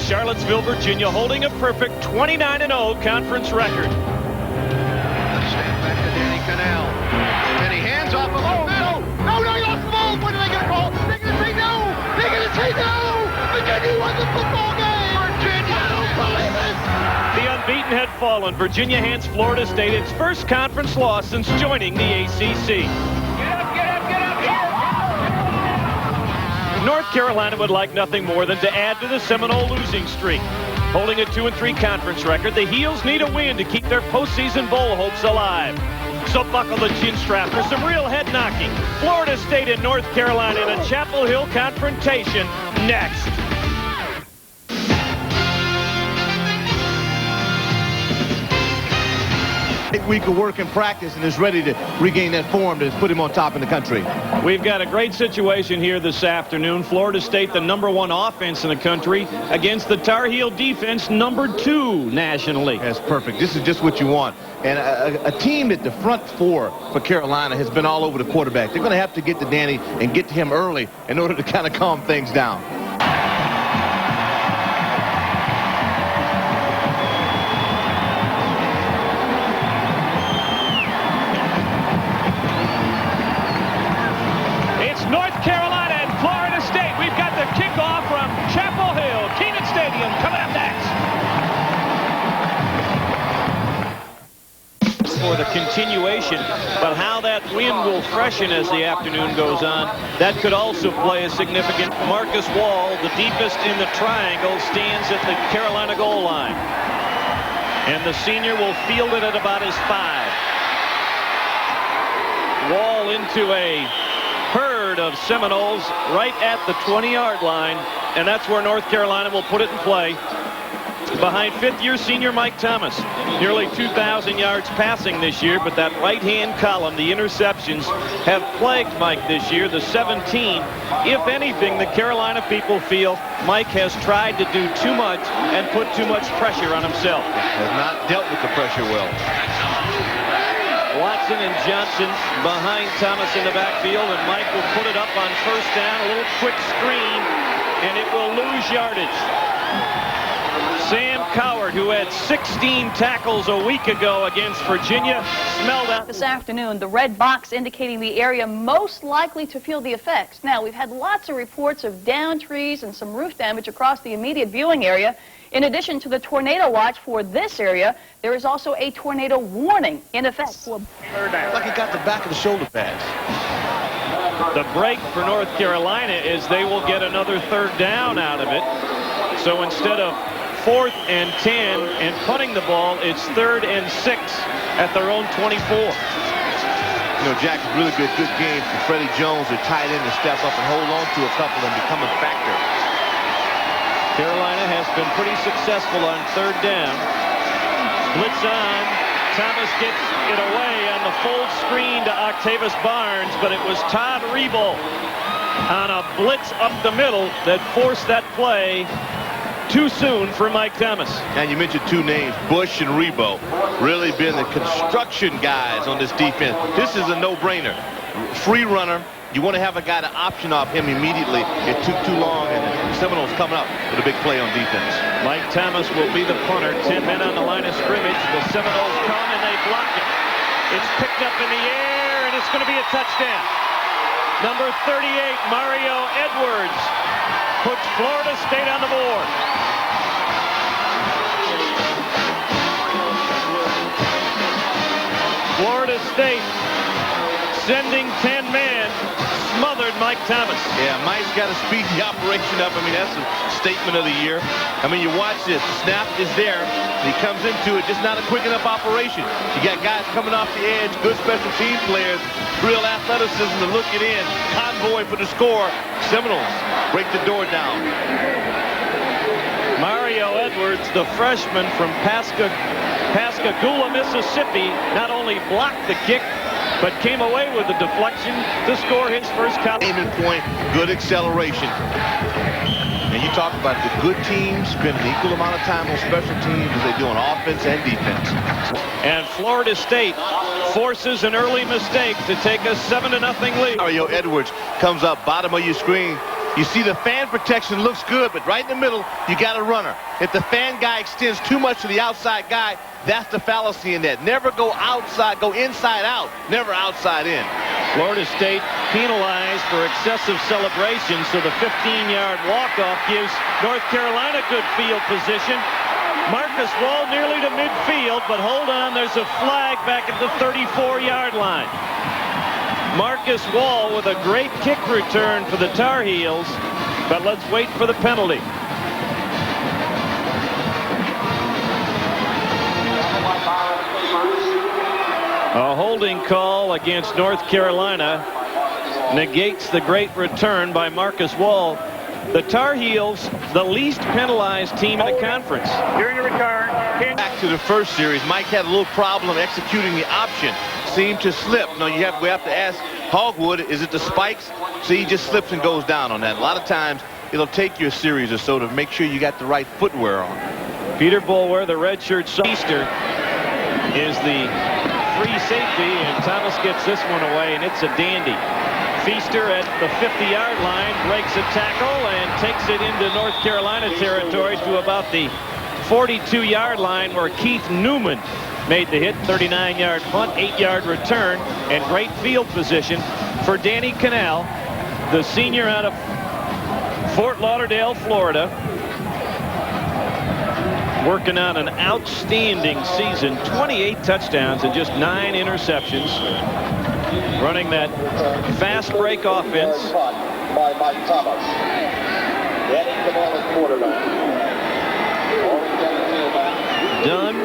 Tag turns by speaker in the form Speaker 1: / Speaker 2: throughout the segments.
Speaker 1: Charlottesville, Virginia, holding a perfect 29-0 conference record.
Speaker 2: Snap back to Danny Cannell. And he hands off of no, he lost the ball. What are they going to call? They're going to say no. They're going to say no. Virginia won the football game. Virginia, I don't believe it.
Speaker 1: The unbeaten had fallen. Virginia hands Florida State its first conference loss since joining the ACC. North Carolina would like nothing more than to add to the Seminole losing streak. Holding a 2-3 conference record, the Heels need a win to keep their postseason bowl hopes alive. So buckle the chin strap for some real head knocking. Florida State and North Carolina in a Chapel Hill confrontation next.
Speaker 3: Week of work and practice and is ready to regain that form to put him on top in the country.
Speaker 1: We've got a great situation here this afternoon. Florida State, the #1 offense in the country, against the Tar Heel defense, #2 nationally.
Speaker 3: That's perfect. This is just what you want. And a team at the front four for Carolina has been all over the quarterback. They're going to have to get to Danny and get to him early in order to kind of calm things down.
Speaker 1: North Carolina and Florida State. We've got the kickoff from Chapel Hill, Kenan Stadium, coming up next. For the continuation, but how that wind will freshen as the afternoon goes on, that could also play a significant. Marcus Wall, the deepest in the triangle, stands at the Carolina goal line. And the senior will field it at about his 5. Wall into a herd of Seminoles right at the 20-yard line, and that's where North Carolina will put it in play. Behind fifth-year senior Mike Thomas. Nearly 2,000 yards passing this year, but that right-hand column, the interceptions, have plagued Mike this year, the 17. If anything, the Carolina people feel Mike has tried to do too much and put too much pressure on himself.
Speaker 3: Has not dealt with the pressure well.
Speaker 1: Watson and Johnson behind Thomas in the backfield, and Mike will put it up on first down. A little quick screen, and it will lose yardage. Sam Coward, who had 16 tackles a week ago against Virginia, smelled out.
Speaker 4: This afternoon, the red box indicating the area most likely to feel the effects. Now, we've had lots of reports of downed trees and some roof damage across the immediate viewing area. In addition to the tornado watch for this area, there is also a tornado warning in effect.
Speaker 3: Like he got the back of the shoulder pads.
Speaker 1: The break for North Carolina is they will get another third down out of it. So instead of 4th and 10 and punting the ball, it's 3rd and 6 at their own 24.
Speaker 3: You know, Jack, is really good game for Freddie Jones, their tight end, to step up and hold on to a couple and become a factor.
Speaker 1: Carolina has been pretty successful on 3rd down. Blitz on. Thomas gets it away on the full screen to Octavius Barnes, but it was Todd Rebo on a blitz up the middle that forced that play too soon for Mike Thomas.
Speaker 3: And you mentioned two names, Bush and Rebo, really been the construction guys on this defense. This is a no-brainer. Free runner. You want to have a guy to option off him immediately. It took too long, and the Seminoles coming up with a big play on defense.
Speaker 1: Mike Thomas will be the punter. 10 men on the line of scrimmage. The Seminoles come, and they block it. It's picked up in the air, and it's going to be a touchdown. Number 38, Mario Edwards, puts Florida State on the board. Florida State sending 10 men, smothered Mike Thomas.
Speaker 3: Yeah, Mike's got to speed the operation up. I mean, that's a statement of the year. I mean, you watch this. Snap is there. He comes into it. Just not a quick enough operation. You got guys coming off the edge, good special team players, real athleticism to look it in. Convoy for the score. Seminoles break the door down.
Speaker 1: Mario Edwards, the freshman from Pascagoula, Mississippi, not only blocked the kick, but came away with the deflection to score his first college.
Speaker 3: Aiming point, good acceleration. And you talk about the good teams spend an equal amount of time on special teams as they do on offense and defense.
Speaker 1: And Florida State forces an early mistake to take a 7-0 lead.
Speaker 3: Mario Edwards comes up bottom of your screen, You see the fan protection looks good, but right in the middle, you got a runner. If the fan guy extends too much to the outside guy, that's the fallacy in that. Never go outside, go inside out, never outside in.
Speaker 1: Florida State penalized for excessive celebration, so the 15-yard walk-off gives North Carolina good field position. Marcus Wall nearly to midfield, but hold on, there's a flag back at the 34-yard line. Marcus Wall with a great kick return for the Tar Heels, but let's wait for the penalty. A holding call against North Carolina negates the great return by Marcus Wall. The Tar Heels, the least penalized team in the conference.
Speaker 5: During the return.
Speaker 3: Back to the first series, Mike had a little problem executing the option. Seemed to slip. No, we have to ask Hogwood, is it the spikes? So he just slips and goes down on that. A lot of times, it'll take you a series or so to make sure you got the right footwear on.
Speaker 1: Peter Boulware, the redshirt Feaster, is the free safety, and Thomas gets this one away, and it's a dandy. Feaster at the 50-yard line breaks a tackle and takes it into North Carolina territory to about the 42-yard line, where Keith Newman made the hit. 39-yard punt, 8-yard return, and great field position for Danny Cannell, the senior out of Fort Lauderdale, Florida, working on an outstanding season. 28 touchdowns and just 9 interceptions, running that fast break offense.
Speaker 2: By Mike Thomas. Danny Cannell is quarterback.
Speaker 1: Dunn,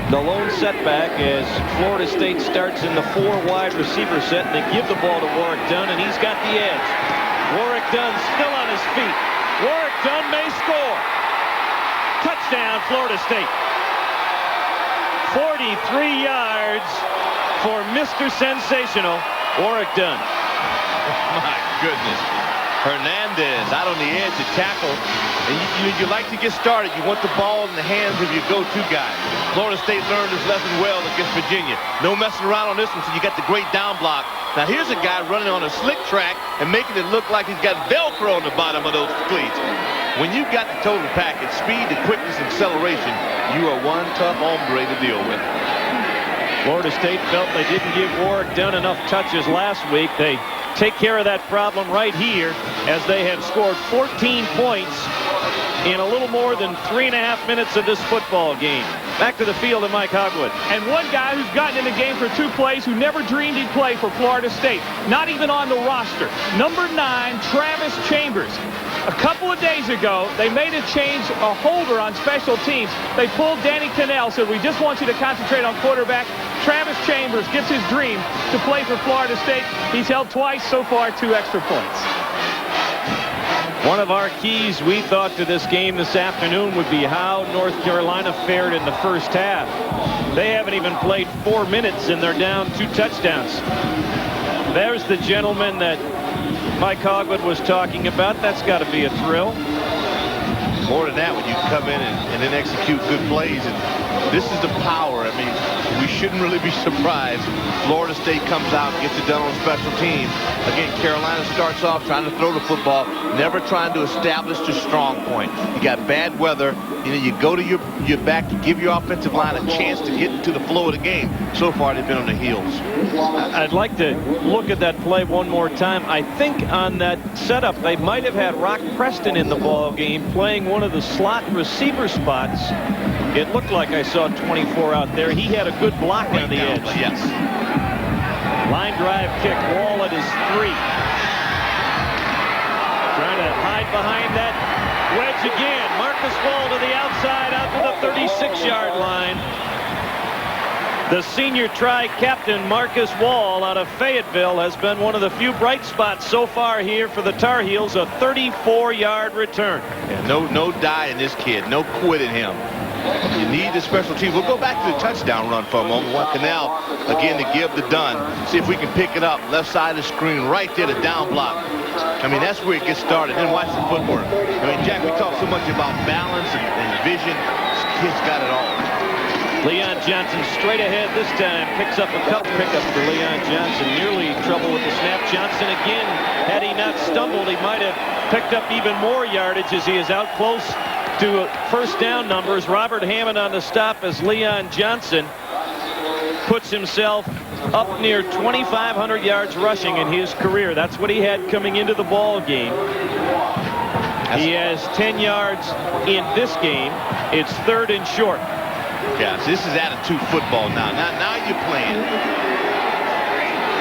Speaker 1: the lone setback as Florida State starts in the 4 wide receiver set, and they give the ball to Warrick Dunn, and he's got the edge. Warrick Dunn still on his feet. Warrick Dunn may score. Touchdown, Florida State. 43 yards for Mr. Sensational, Warrick Dunn.
Speaker 3: My goodness. Hernandez out on the edge to tackle. And you like to get started. You want the ball in the hands of your go-to guy. Florida State learned his lesson well against Virginia. No messing around on this one, so you got the great down block. Now here's a guy running on a slick track and making it look like he's got Velcro on the bottom of those cleats. When you've got the total package, speed, the quickness, and acceleration, you are one tough hombre to deal with.
Speaker 1: Florida State felt they didn't give Warrick Dunn enough touches last week. They take care of that problem right here, as they have scored 14 points in a little more than 3.5 minutes of this football game. Back to the field and Mike Hogwood.
Speaker 5: And one guy who's gotten in the game for 2 plays who never dreamed he'd play for Florida State, not even on the roster. Number 9, Travis Chambers. A couple of days ago, they made a change, a holder on special teams. They pulled Danny Cannell, said, we just want you to concentrate on quarterback. Travis Chambers gets his dream to play for Florida State. He's held twice so far, 2 extra points.
Speaker 1: One of our keys, we thought, to this game this afternoon would be how North Carolina fared in the first half. They haven't even played 4 minutes, and they're down 2 touchdowns. There's the gentleman that Mike Hogwood was talking about. That's got to be a thrill.
Speaker 3: More than that, when you come in and then execute good plays, and this is the power. I mean, we shouldn't really be surprised. Florida State comes out, gets it done on special teams. Again, Carolina starts off trying to throw the football, never trying to establish the strong point. You got bad weather. You know, you go to your back to give your offensive line a chance to get into the flow of the game. So far, they've been on the heels.
Speaker 1: I'd like to look at that play one more time. I think on that setup, they might have had Rock Preston in the ball game playing one of the slot receiver spots. It looked like I saw 24 out there. He had a good block on the edge.
Speaker 3: Yes.
Speaker 1: Line drive kick. Wall at his 3. Trying to hide behind that wedge again. Marcus Wall to the outside, out to the 36-yard line. The senior tri-captain Marcus Wall out of Fayetteville has been one of the few bright spots so far here for the Tar Heels. A 34-yard return.
Speaker 3: Yeah, no die in this kid. No quit in him. You need the special teams. We'll go back to the touchdown run for a moment. Want Cannell again to give the Dunn. See if we can pick it up. Left side of the screen, right there, the down block. I mean, that's where it gets started. Then watch the footwork. I mean, Jack, we talk so much about balance and vision. This kid's got it all.
Speaker 1: Leon Johnson straight ahead this time. Picks up a couple pickups for Leon Johnson. Nearly trouble with the snap. Johnson again. Had he not stumbled, he might have picked up even more yardage as he is out close to first down numbers. Robert Hammond on the stop as Leon Johnson puts himself up near 2,500 yards rushing in his career. That's what he had coming into the ball game. He has 10 yards in this game. It's 3rd and short.
Speaker 3: Yeah, so this is attitude football now. Now you're playing.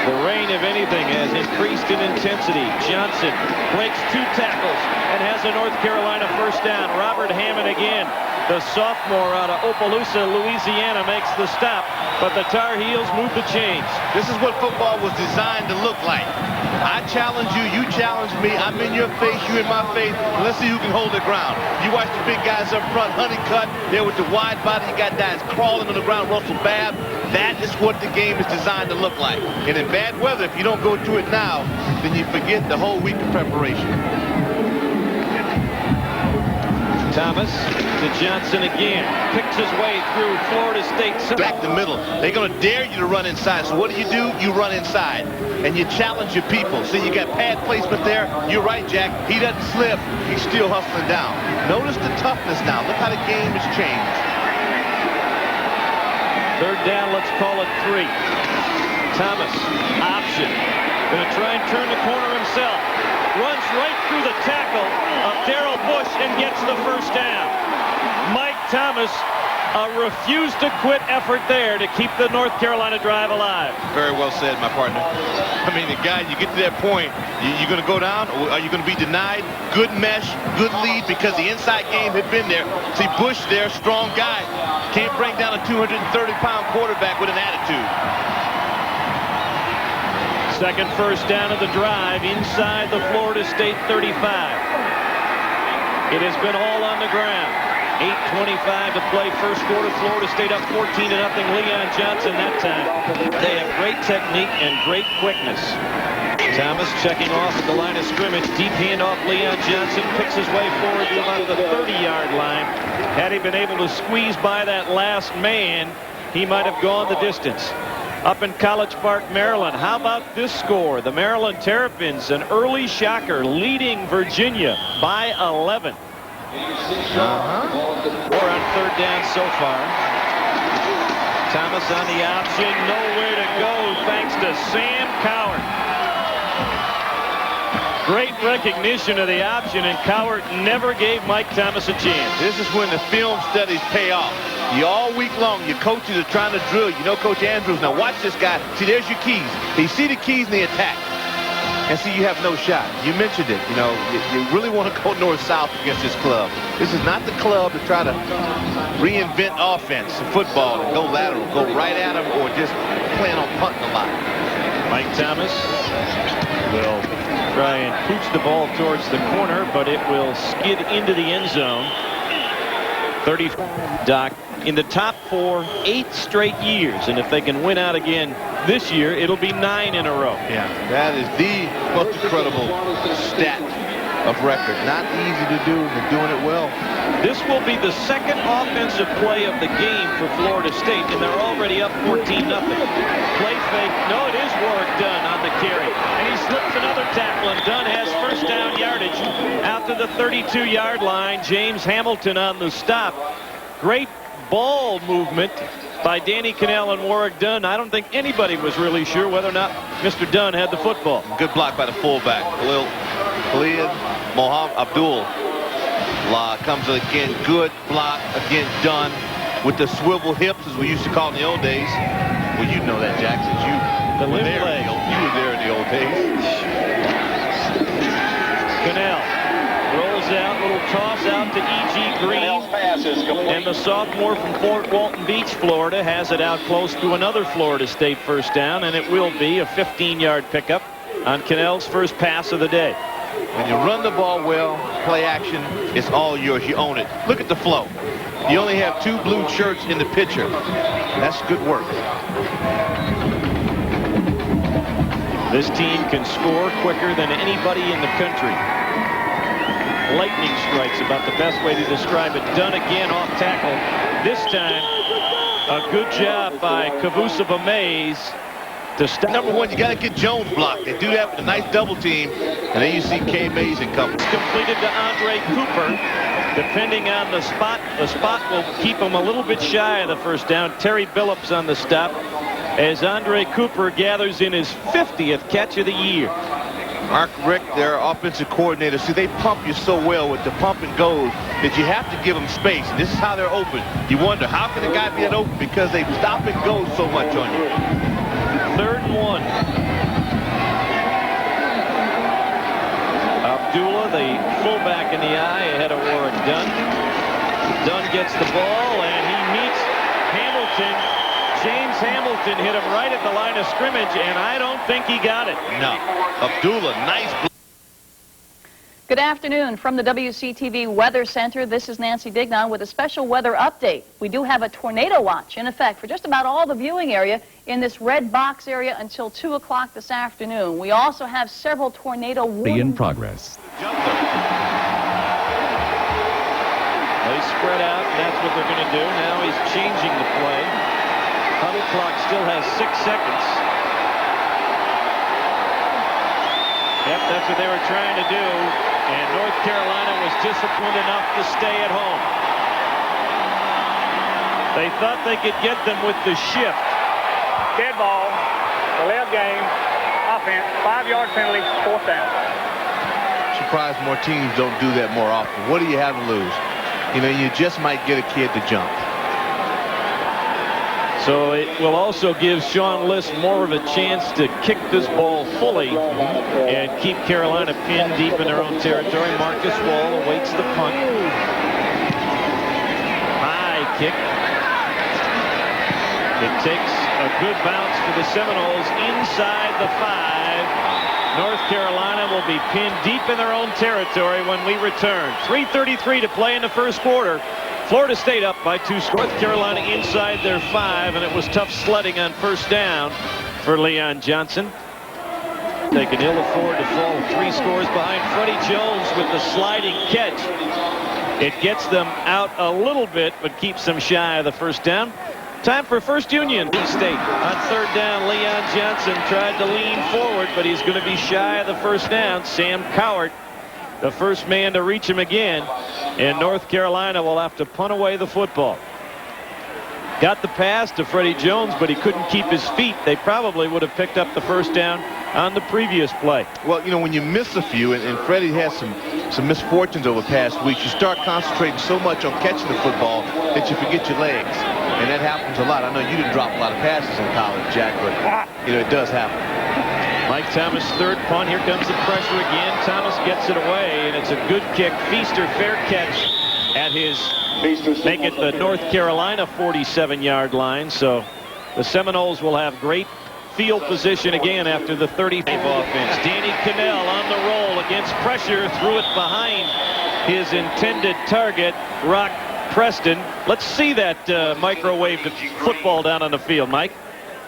Speaker 1: The rain, if anything, has increased in intensity. Johnson breaks 2 tackles and has a North Carolina first down. Robert Hammond again, the sophomore out of Opelousas, Louisiana, makes the stop, but the Tar Heels move the chains.
Speaker 3: This is what football was designed to look like. I challenge you, you challenge me, I'm in your face, you in my face. Let's see who can hold the ground. You watch the big guys up front, Honeycutt, there with the wide body, you got guys crawling on the ground, Russell Babb. That is what the game is designed to look like. And in bad weather, if you don't go to it now, then you forget the whole week of preparation.
Speaker 1: Thomas to Johnson again. Picks his way through Florida State.
Speaker 3: Back the middle. They're going to dare you to run inside. So what do? You run inside. And you challenge your people. So you got pad placement there. You're right, Jack. He doesn't slip. He's still hustling down. Notice the toughness now. Look how the game has changed.
Speaker 1: 3rd down, let's call it 3. Thomas, option. Going to try and turn the corner himself. Runs right through the tackle of Darrell Bush and gets the first down. Mike Thomas, a refuse-to-quit effort there to keep the North Carolina drive alive.
Speaker 3: Very well said, my partner. I mean, the guy, you get to that point, you're going to go down, or are you going to be denied? Good mesh, good lead, because the inside game had been there. See, Bush there, strong guy. Can't bring down a 230-pound quarterback with an attitude.
Speaker 1: Second first down of the drive inside the Florida State 35. It has been all on the ground. 8:25 to play first quarter. Florida State up 14-0. Leon Johnson that time. They have great technique and great quickness. Thomas checking off at the line of scrimmage. Deep handoff. Leon Johnson picks his way forward to about the 30-yard line. Had he been able to squeeze by that last man, he might have gone the distance. Up in College Park, Maryland. How about this score? The Maryland Terrapins, an early shocker, leading Virginia by 11. We're on 3rd down so far. Thomas on the option. Nowhere to go thanks to Sam Cowart. Great recognition of the option, and Cowart never gave Mike Thomas a chance.
Speaker 3: This is when the film studies pay off. You all week long, your coaches are trying to drill. You know Coach Andrews. Now watch this guy. See, there's your keys. They see the keys and they attack. And see, you have no shot. You mentioned it. You know, you really want to go north-south against this club. This is not the club to try to reinvent offense in football and go lateral, go right at them, or just plan on punting a lot.
Speaker 1: Mike Thomas will try and pooch the ball towards the corner, but it will skid into the end zone. 30. Doc, in the top 4, 8 straight years, and if they can win out again this year, it'll be 9 in a row.
Speaker 3: Yeah, that is the most incredible stat of record. Not easy to do, but doing it well.
Speaker 1: This will be the second offensive play of the game for Florida State, and they're already up 14-0. Play fake. No, it is Warrick Dunn on the carry, and he slips another tackle, and Dunn has first down yardage out to the 32-yard line. James Hamilton on the stop. Great ball movement by Danny Cannell and Warrick Dunn. I don't think anybody was really sure whether or not Mr. Dunn had the football.
Speaker 3: Good block by the fullback. Khalid Mohammed Abdul comes again. Good block again. Dunn with the swivel hips, as we used to call in the old days. Well, you know that, Jack, since you were there. You were there in the old days.
Speaker 1: Cannell rolls out, little toss out to E.G. Green. And the sophomore from Fort Walton Beach, Florida, has it out close to another Florida State first down, and it will be a 15-yard pickup on Cannell's first pass of the day.
Speaker 3: When you run the ball well, play action, it's all yours. You own it. Look at the flow. You only have 2 blue shirts in the picture. That's good work.
Speaker 1: This team can score quicker than anybody in the country. Lightning strikes, about the best way to describe it. Dunn again off tackle. This time A good job by Kavusa Bamaze to stop.
Speaker 3: Number one, you got to get Jones blocked. They do that with a nice double team, and then you see K. Mays and company.
Speaker 1: Completed to Andre Cooper. Depending on the spot will keep him a little bit shy of the first down. Terry Billups on the stop as Andre Cooper gathers in his 50th catch of the year.
Speaker 3: Mark Richt, their offensive coordinator, see, they pump you so well with the pump and goes that you have to give them space. And this is how they're open. You wonder, how can a guy be that open? Because they stop and go so much on you.
Speaker 1: 3rd and 1. Abdullah, the fullback in the eye, ahead of Warrick Dunn. Dunn gets the ball, and he meets Hamilton. James Hamilton hit him right at the line of scrimmage, and I don't think he got it.
Speaker 3: No. Abdullah, nice.
Speaker 4: Good afternoon from the WCTV Weather Center. This is Nancy Dignan with a special weather update. We do have a tornado watch in effect for just about all the viewing area in this red box area until 2 o'clock this afternoon. We also have several tornado warnings.
Speaker 6: In progress.
Speaker 1: They spread out, and that's what they're going to do. Now he's changing the play. Huddle clock still has 6 seconds. Yep, that's what they were trying to do. And North Carolina was disciplined enough to stay at home. They thought they could get them with the shift.
Speaker 5: Dead ball, delay of game, offense, 5-yard penalty, 4th down.
Speaker 3: Surprised more teams don't do that more often. What do you have to lose? You know, you just might get a kid to jump.
Speaker 1: So it will also give Sean List more of a chance to kick this ball fully and keep Carolina pinned deep in their own territory. Marcus Wall awaits the punt. High kick. It takes a good bounce for the Seminoles inside the 5. North Carolina will be pinned deep in their own territory when we return. 3:33 to play in the first quarter. Florida State up by 2 scores. North Carolina inside their 5, and it was tough sledding on first down for Leon Johnson. They can ill afford to fall 3 scores behind. Freddie Jones with the sliding catch. It gets them out a little bit, but keeps them shy of the first down. Time for First Union. State on 3rd down. Leon Johnson tried to lean forward, but he's going to be shy of the first down. Sam Cowart, the first man to reach him again, and North Carolina will have to punt away the football. Got the pass to Freddie Jones, but he couldn't keep his feet. They probably would have picked up the first down on the previous play.
Speaker 3: Well, you know, when you miss a few, and Freddie has some misfortunes over the past weeks, you start concentrating so much on catching the football that you forget your legs. And that happens a lot. I know you didn't drop a lot of passes in college, Jack, but, you know, it does happen.
Speaker 1: Mike Thomas, 3rd punt. Here comes the pressure again. Thomas gets it away, and it's a good kick. Feaster, fair catch at his, make it the North Carolina 47-yard line. So the Seminoles will have great field position again after the 35 offense. Danny Cannell on the roll against pressure, threw it behind his intended target, Rock Preston. Let's see that microwave football down on the field, Mike.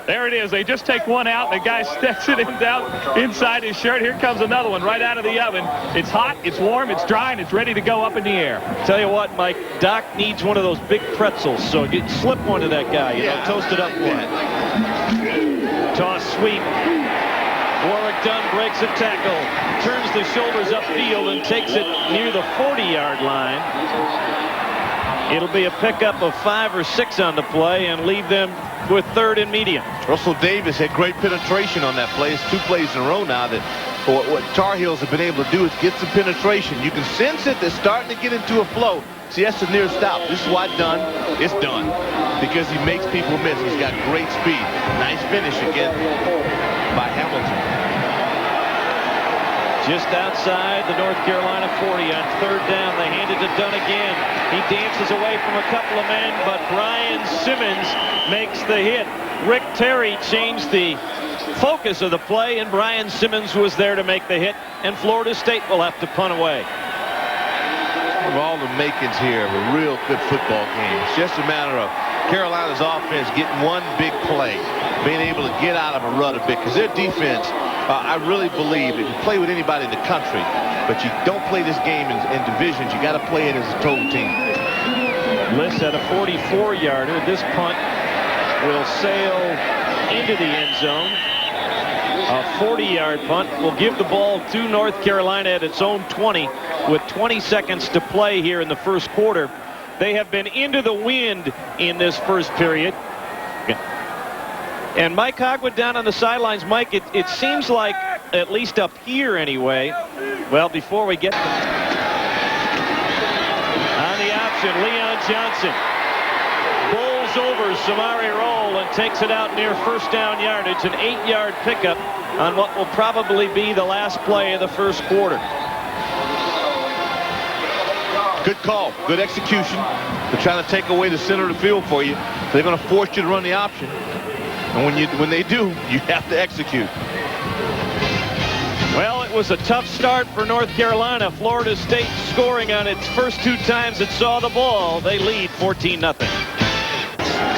Speaker 5: There it is. They just take one out. The guy sticks it down inside his shirt. Here comes another one right out of the oven. It's hot, it's warm, it's dry, and it's ready to go up in the air.
Speaker 1: Tell you what, Mike, Doc needs one of those big pretzels, so you slip one to that guy, you know, toast it up for him. Toss sweep. Warrick Dunn breaks a tackle, turns the shoulders upfield and takes it near the 40-yard line. It'll be a pickup of 5 or 6 on the play and leave them with 3rd and medium.
Speaker 3: Russell Davis had great penetration on that play. It's 2 plays in a row now that what Tar Heels have been able to do is get some penetration. You can sense it. They're starting to get into a flow. See, that's the near stop. This is why Dunn is done, because he makes people miss. He's got great speed. Nice finish again by Hamilton.
Speaker 1: Just outside the North Carolina 40 on 3rd down. They hand it to Dunn again. He dances away from a couple of men, but Brian Simmons makes the hit. Rick Terry changed the focus of the play, and Brian Simmons was there to make the hit, and Florida State will have to punt away.
Speaker 3: Of all the makings here of a real good football game, it's just a matter of Carolina's offense getting one big play, being able to get out of a rut a bit, because their defense, I really believe that you play with anybody in the country, but you don't play this game in divisions. You got to play it as a total team.
Speaker 1: List at a 44-yarder. This punt will sail into the end zone. A 40-yard punt will give the ball to North Carolina at its own 20 with 20 seconds to play here in the first quarter. They have been into the wind in this first period. And Mike Hogwood down on the sidelines. Mike, it seems like, at least up here anyway, well, before we get on the option, Leon Johnson bowls over Samari Roll and takes it out near first down yardage. An 8-yard pickup on what will probably be the last play of the first quarter.
Speaker 3: Good call. Good execution. They're trying to take away the center of the field for you. They're going to force you to run the option. And when they do, you have to execute.
Speaker 1: Well, it was a tough start for North Carolina. Florida State scoring on its first 2 times it saw the ball. They lead 14-0.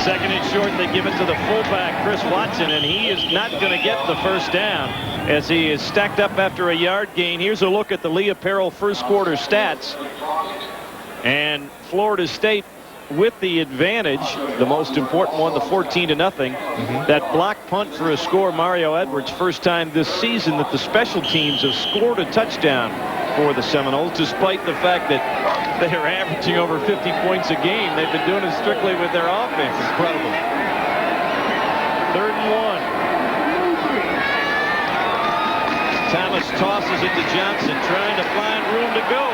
Speaker 1: Second and short, they give it to the fullback, Chris Watson, and he is not going to get the first down as he is stacked up after a yard gain. Here's a look at the Lee Apparel first quarter stats. And Florida State with the advantage, the most important one, the 14-0. That block punt for a score, Mario Edwards, first time this season that the special teams have scored a touchdown for the Seminoles, despite the fact that they are averaging over 50 points a game. They've been doing it strictly with their offense. Incredible. 3rd and 1. Thomas tosses it to Johnson, trying to find room to go.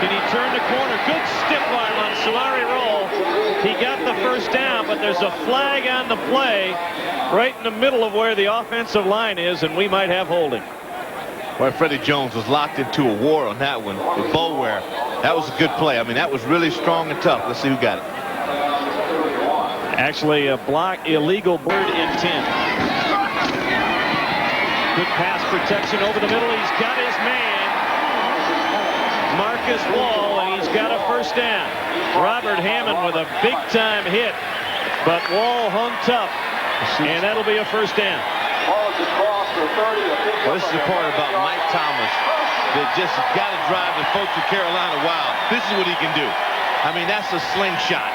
Speaker 1: Can he turn the corner? Good stiff arm on Samari Roll. He got the first down, but there's a flag on the play right in the middle of where the offensive line is, and we might have holding.
Speaker 3: Boy, Freddie Jones was locked into a war on that one with Boulware. That was a good play. I mean, that was really strong and tough. Let's see who got it.
Speaker 1: Actually, a block, illegal bird and 10. Good pass protection over the middle. He's got his man, Marcus Wall, and he's got a first down. Robert Hammond with a big-time hit, but Wall hung tough, and that'll be a first down.
Speaker 3: Well, this is the part about Mike Thomas that just got to drive the folks of Carolina wild. This is what he can do. I mean, that's a slingshot.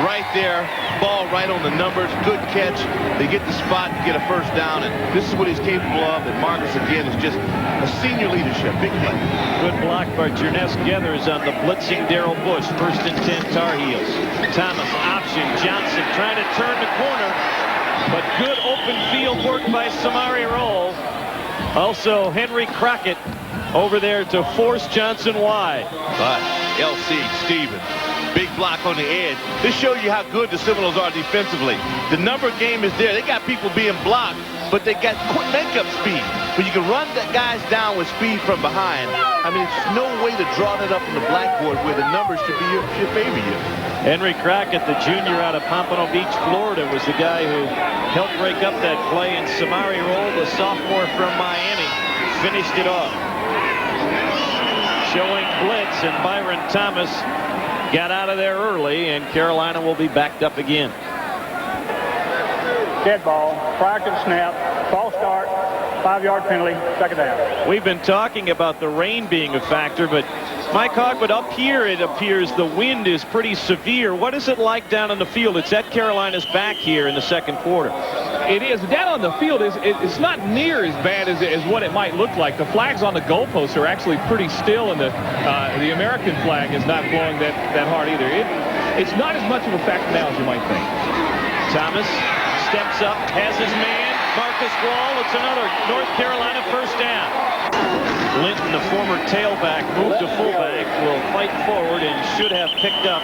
Speaker 3: Right there, ball right on the numbers, good catch. They get the spot and get a first down, and this is what he's capable of. And Marcus, again, is just a senior leadership. Big play.
Speaker 1: Good block by Jerness Geathers on the blitzing Darrell Bush. 1st and 10 Tar Heels. Thomas option. Johnson trying to turn the corner, but good open field work by Samari Roll. Also, Henry Crockett over there to force Johnson wide.
Speaker 3: But L.C. Stevens, big block on the edge. This shows you how good the Seminoles are defensively. The number game is there. They got people being blocked, but they got quick makeup speed. But you can run the guys down with speed from behind. I mean, it's no way to draw that up on the blackboard where the numbers should favor you.
Speaker 1: Henry Crockett, the junior out of Pompano Beach, Florida, was the guy who helped break up that play, and Samari Roll, the sophomore from Miami, finished it off. Showing blitz, and Byron Thomas got out of there early, and Carolina will be backed up again.
Speaker 6: Dead ball, prior to the snap, false start, 5-yard penalty, second down.
Speaker 1: We've been talking about the rain being a factor, but Mike Hogwood, up here it appears the wind is pretty severe. What is it like down on the field? It's at Carolina's back here in the second quarter.
Speaker 5: It is. Down on the field, it's not near as bad as what it might look like. The flags on the goalposts are actually pretty still, and the American flag is not blowing that hard either. It's not as much of a factor now as you might think.
Speaker 1: Thomas steps up, has his man, Marcus Wall. It's another North Carolina first down. Linton, the former tailback, moved to fullback, will fight forward and should have picked up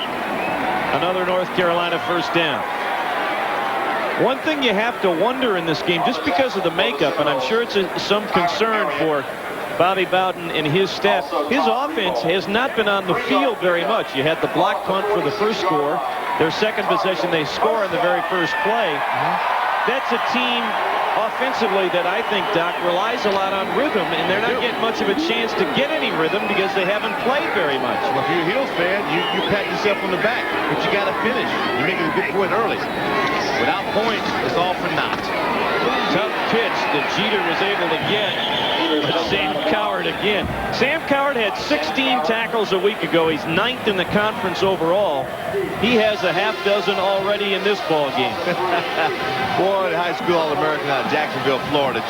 Speaker 1: another North Carolina first down. One thing you have to wonder in this game, just because of the makeup, and I'm sure it's some concern for Bobby Bowden and his staff, his offense has not been on the field very much. You had the block punt for the first score. Their second possession, they score in the very first play. That's a team offensively that I think, Doc, relies a lot on rhythm, and they're not getting much of a chance to get any rhythm because they haven't played very much.
Speaker 3: Well, if you're a Heels fan, you pat yourself on the back, but you got to finish. You're making a good point early. Without points, it's all for naught.
Speaker 1: Tough pitch that Jeter was able to get. But Sam Coward again. Sam Coward had 16 tackles a week ago. He's 9th in the conference overall. He has a half dozen already in this ball game.
Speaker 3: Boy, high school All-American out of Jacksonville, Florida.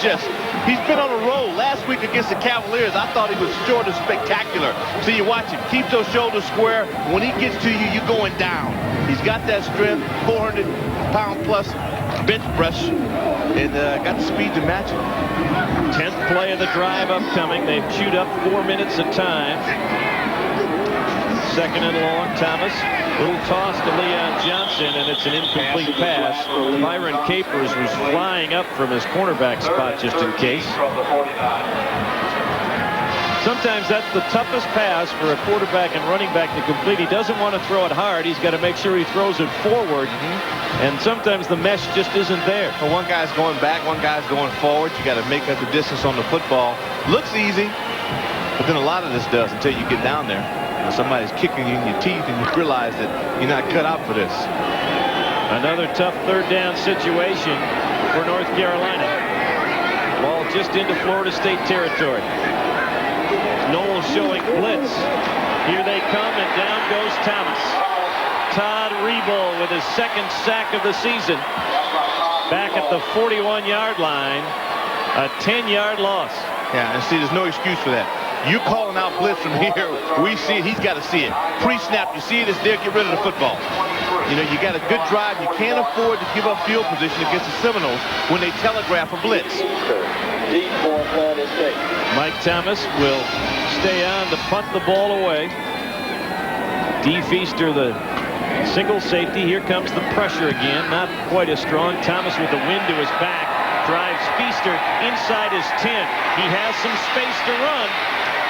Speaker 3: He's been on a roll. Last week against the Cavaliers, I thought he was short and spectacular. So you watch him. Keep those shoulders square. When he gets to you, you're going down. He's got that strength, 400-pound plus bench press, and got the speed to match it.
Speaker 1: 10th play of the drive upcoming. They've chewed up 4 minutes of time. Second and long. Thomas. Little toss to Leon Johnson, and it's an incomplete pass. Byron Capers was flying up from his cornerback spot just in case. Sometimes that's the toughest pass for a quarterback and running back to complete. He doesn't want to throw it hard. He's got to make sure he throws it forward. And sometimes the mesh just isn't there.
Speaker 3: Well, one guy's going back, one guy's going forward. You got to make up the distance on the football. Looks easy, but then a lot of this does until you get down there. And somebody's kicking you in your teeth and you realize that you're not cut out for this.
Speaker 1: Another tough third down situation for North Carolina. Ball just into Florida State territory. Noel showing blitz. Here they come, and down goes Thomas. Todd Reboul with his second sack of the season. Back at the 41-yard line. A 10-yard loss.
Speaker 3: Yeah, and see, there's no excuse for that. You're calling out blitz from here. We see it. He's got to see it. Pre-snap, you see it, it's there. Get rid of the football. You know, you got a good drive. You can't afford to give up field position against the Seminoles when they telegraph a blitz.
Speaker 1: Mike Thomas will stay on to punt the ball away. D. Feaster, the single safety. Here comes the pressure again. Not quite as strong. Thomas with the wind to his back. Drives Feaster inside his 10. He has some space to run.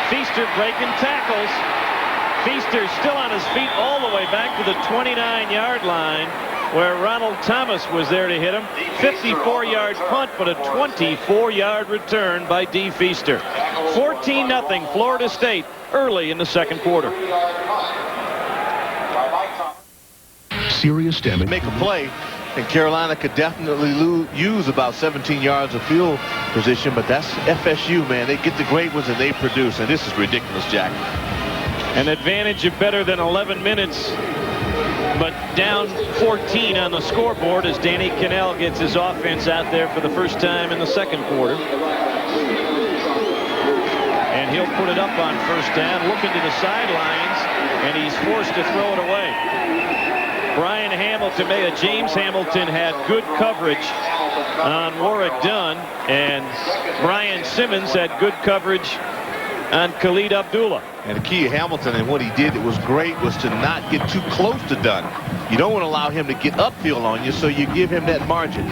Speaker 1: Feaster breaking tackles. Feaster still on his feet all the way back to the 29-yard line where Ronald Thomas was there to hit him. 54-yard punt, but a 24-yard return by D. Feaster. 14-0 Florida State early in the second quarter.
Speaker 7: Serious damage.
Speaker 3: Make a play, and Carolina could definitely use about 17 yards of field position, but that's FSU, man. They get the great ones and they produce, and this is ridiculous, Jack.
Speaker 1: An advantage of better than 11 minutes, but down 14 on the scoreboard as Danny Cannell gets his offense out there for the first time in the second quarter. And he'll put it up on first down, looking to the sidelines, and he's forced to throw it away. Brian Hamilton, James Hamilton had good coverage on Warrick Dunn, and Brian Simmons had good coverage on Khalid Abdullah.
Speaker 3: And the key to Hamilton and what he did that was great was to not get too close to Dunn. You don't want to allow him to get upfield on you, so you give him that margin.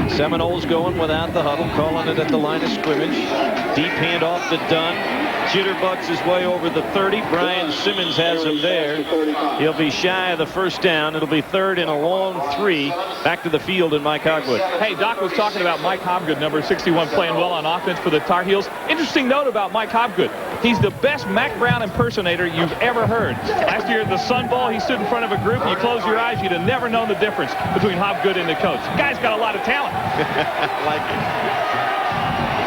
Speaker 1: Seminoles going without the huddle, calling it at the line of scrimmage. Deep handoff to Dunn. Jitterbugs his way over the 30. Brian Simmons has him there. He'll be shy of the first down. It'll be third and a long 3. Back to the field and Mike Hoggood.
Speaker 5: Hey, Doc was talking about Mike Hobgood, number 61, playing well on offense for the Tar Heels. Interesting note about Mike Hobgood. He's the best Mac Brown impersonator you've ever heard. Last year at the Sun Bowl, he stood in front of a group. You close your eyes, you'd have never known the difference between Hobgood and the coach. Guy's got a lot of talent.
Speaker 3: Like it.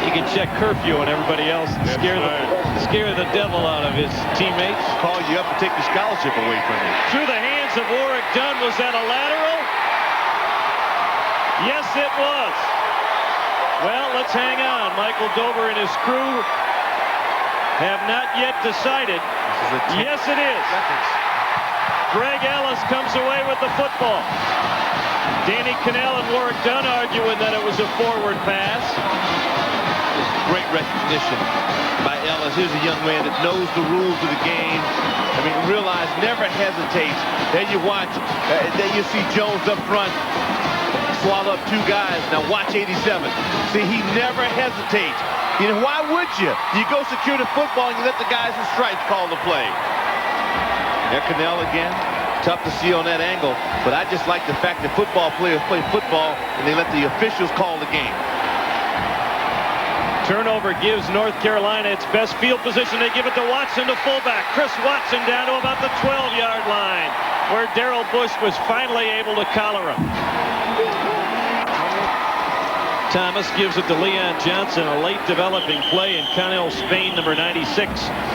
Speaker 1: He can check curfew on everybody else and scare the devil out of his teammates.
Speaker 3: Call you up and take the scholarship away from you.
Speaker 1: Through the hands of Warrick Dunn. Was that a lateral? Yes, it was. Well, let's hang on. Michael Dover and his crew have not yet decided. Yes, it is. Greg Ellis comes away with the football. Danny Cannell and Warrick Dunn arguing that it was a forward pass.
Speaker 3: Great recognition by Ellis. Here's a young man that knows the rules of the game. I mean, realize, never hesitates. Then you watch, then you see Jones up front, swallow up 2 guys. Now watch 87. See, he never hesitates. You know, why would you? You go secure the football and you let the guys in stripes call the play. There Cannell again. Tough to see on that angle, but I just like the fact that football players play football and they let the officials call the game.
Speaker 1: Turnover gives North Carolina its best field position. They give it to Watson, to fullback. Chris Watson down to about the 12-yard line, where Darrell Bush was finally able to collar him. Thomas gives it to Leon Johnson, a late developing play, and Connell Spain, number 96,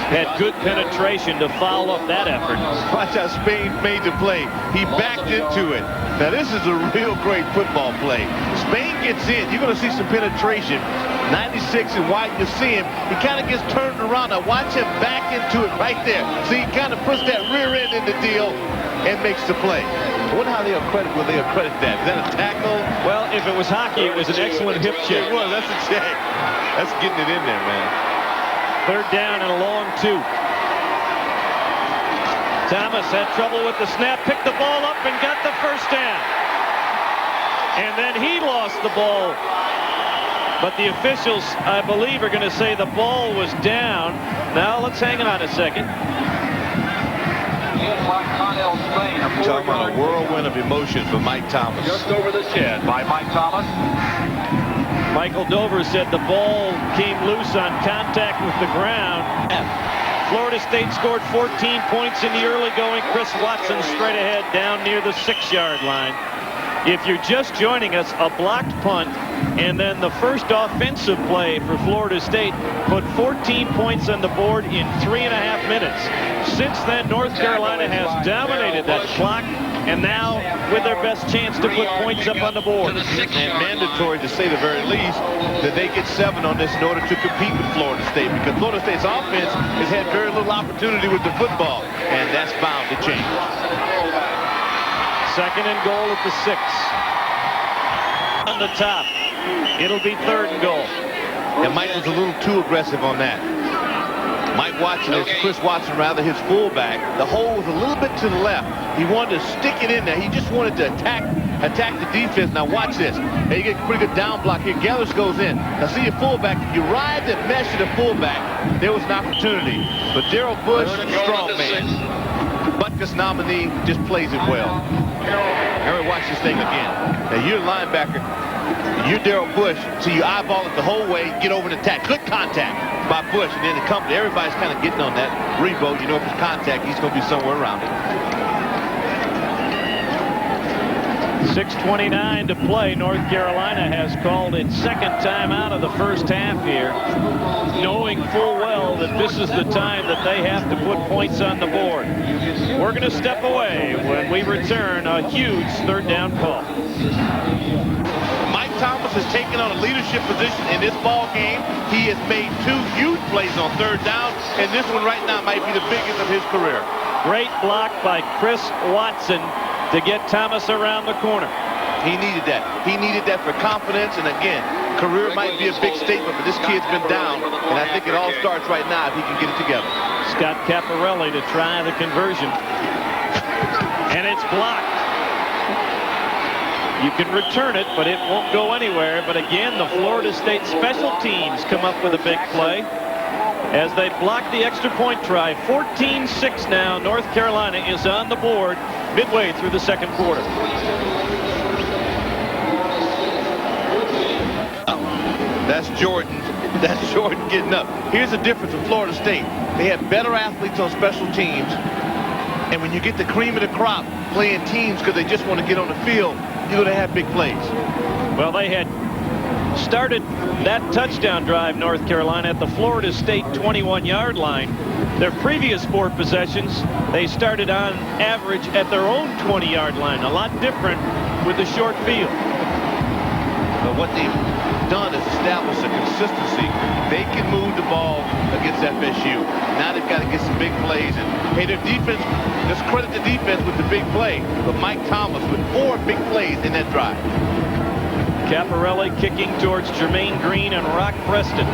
Speaker 1: had good penetration to follow up that effort.
Speaker 3: Watch how Spain made the play. He backed into it. Now this is a real great football play. Spain gets in. You're going to see some penetration. 96 and White, you see him. He kind of gets turned around. Now watch him back into it right there. See, he kind of puts that rear end in the deal and makes the play. I wonder how they'll credit that. Is that a tackle?
Speaker 1: Well, if it was hockey, it was an excellent hip check.
Speaker 3: It was. That's a check. That's getting it in there, man.
Speaker 1: Third down and a long 2. Thomas had trouble with the snap, picked the ball up and got the first down. And then he lost the ball. But the officials, I believe, are going to say the ball was down. Now let's hang on a second.
Speaker 3: Talking about a whirlwind of emotion for Mike Thomas.
Speaker 2: Just over the chin by Mike Thomas.
Speaker 1: Michael Dover said the ball came loose on contact with the ground. Florida State scored 14 points in the early going. Chris Watson straight ahead down near the 6-yard line. If you're just joining us, a blocked punt and then the first offensive play for Florida State put 14 points on the board in 3.5 minutes. Since then, North Carolina has dominated that clock, and now with their best chance to put points up on the board.
Speaker 3: And mandatory, to say the very least, that they get 7 on this in order to compete with Florida State, because Florida State's offense has had very little opportunity with the football, and that's bound to change.
Speaker 1: Second and goal at the 6. On the top. It'll be 3rd and goal.
Speaker 3: And Mike was a little too aggressive on that. Mike Watson, is Chris Watson rather, his fullback. The hole was a little bit to the left. He wanted to stick it in there. He just wanted to attack the defense. Now watch this. Now you get a pretty good down block here. Gellers goes in. Now see your fullback. If you ride the mesh of the fullback, there was an opportunity. But Darrell Bush, strong man. Butkus nominee, just plays it well. Harry, watch this thing again. Now you're a linebacker. You're Darrell Bush, so you eyeball it the whole way, get over and attack. Good contact by Bush, and then it comes. Everybody's kind of getting on that rebound. You know, if it's contact, he's going to be somewhere around it.
Speaker 1: 6:29 to play. North Carolina has called its second time out of the first half here, knowing full well that this is the time that they have to put points on the board. We're going to step away when we return. A huge 3rd down call.
Speaker 3: Mike Thomas has taken on a leadership position in this ball game. He has made 2 huge plays on 3rd down, and this one right now might be the biggest of his career.
Speaker 1: Great block by Chris Watson to get Thomas around the corner.
Speaker 3: He needed that. He needed that for confidence, and again, career might be a big statement, but this kid's been down, and I think it all starts right now if he can get it together.
Speaker 1: Scott Caparelli to try the conversion, and it's blocked. You can return it, but it won't go anywhere. But again, the Florida State special teams come up with a big play as they block the extra point try. 14-6 now. North Carolina is on the board midway through the 2nd quarter.
Speaker 3: That's Jordan. That's Jordan getting up. Here's the difference with Florida State. They have better athletes on special teams. And when you get the cream of the crop playing teams because they just want to get on the field, you're going to have big plays.
Speaker 1: Well, they had started that touchdown drive, North Carolina, at the Florida State 21-yard line. Their previous 4 possessions, they started on average at their own 20-yard line. A lot different with the short field.
Speaker 3: But what they've done is establish a consistency. They can move the ball against FSU. Now they've got to get some big plays. And hey, their defense, let's credit the defense with the big play. But Mike Thomas with 4 big plays in that drive.
Speaker 1: Caparelli kicking towards Jermaine Green and Rock Preston.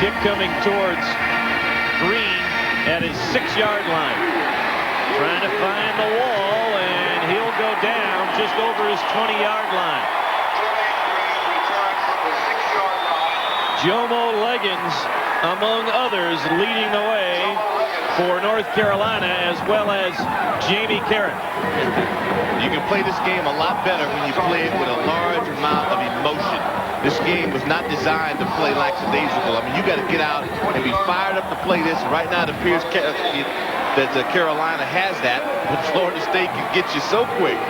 Speaker 1: Kick coming towards Green at his 6-yard line. Trying to find the wall, and he'll go down just over his 20-yard line. Jomo Leggins, among others, leading the way for North Carolina, as well as Jamie Carrick.
Speaker 3: You can play this game a lot better when you play it with a large amount of emotion. This game was not designed to play lackadaisical. I mean, you got to get out and be fired up to play this. Right now, it appears that Carolina has that, but Florida State can get you so quick.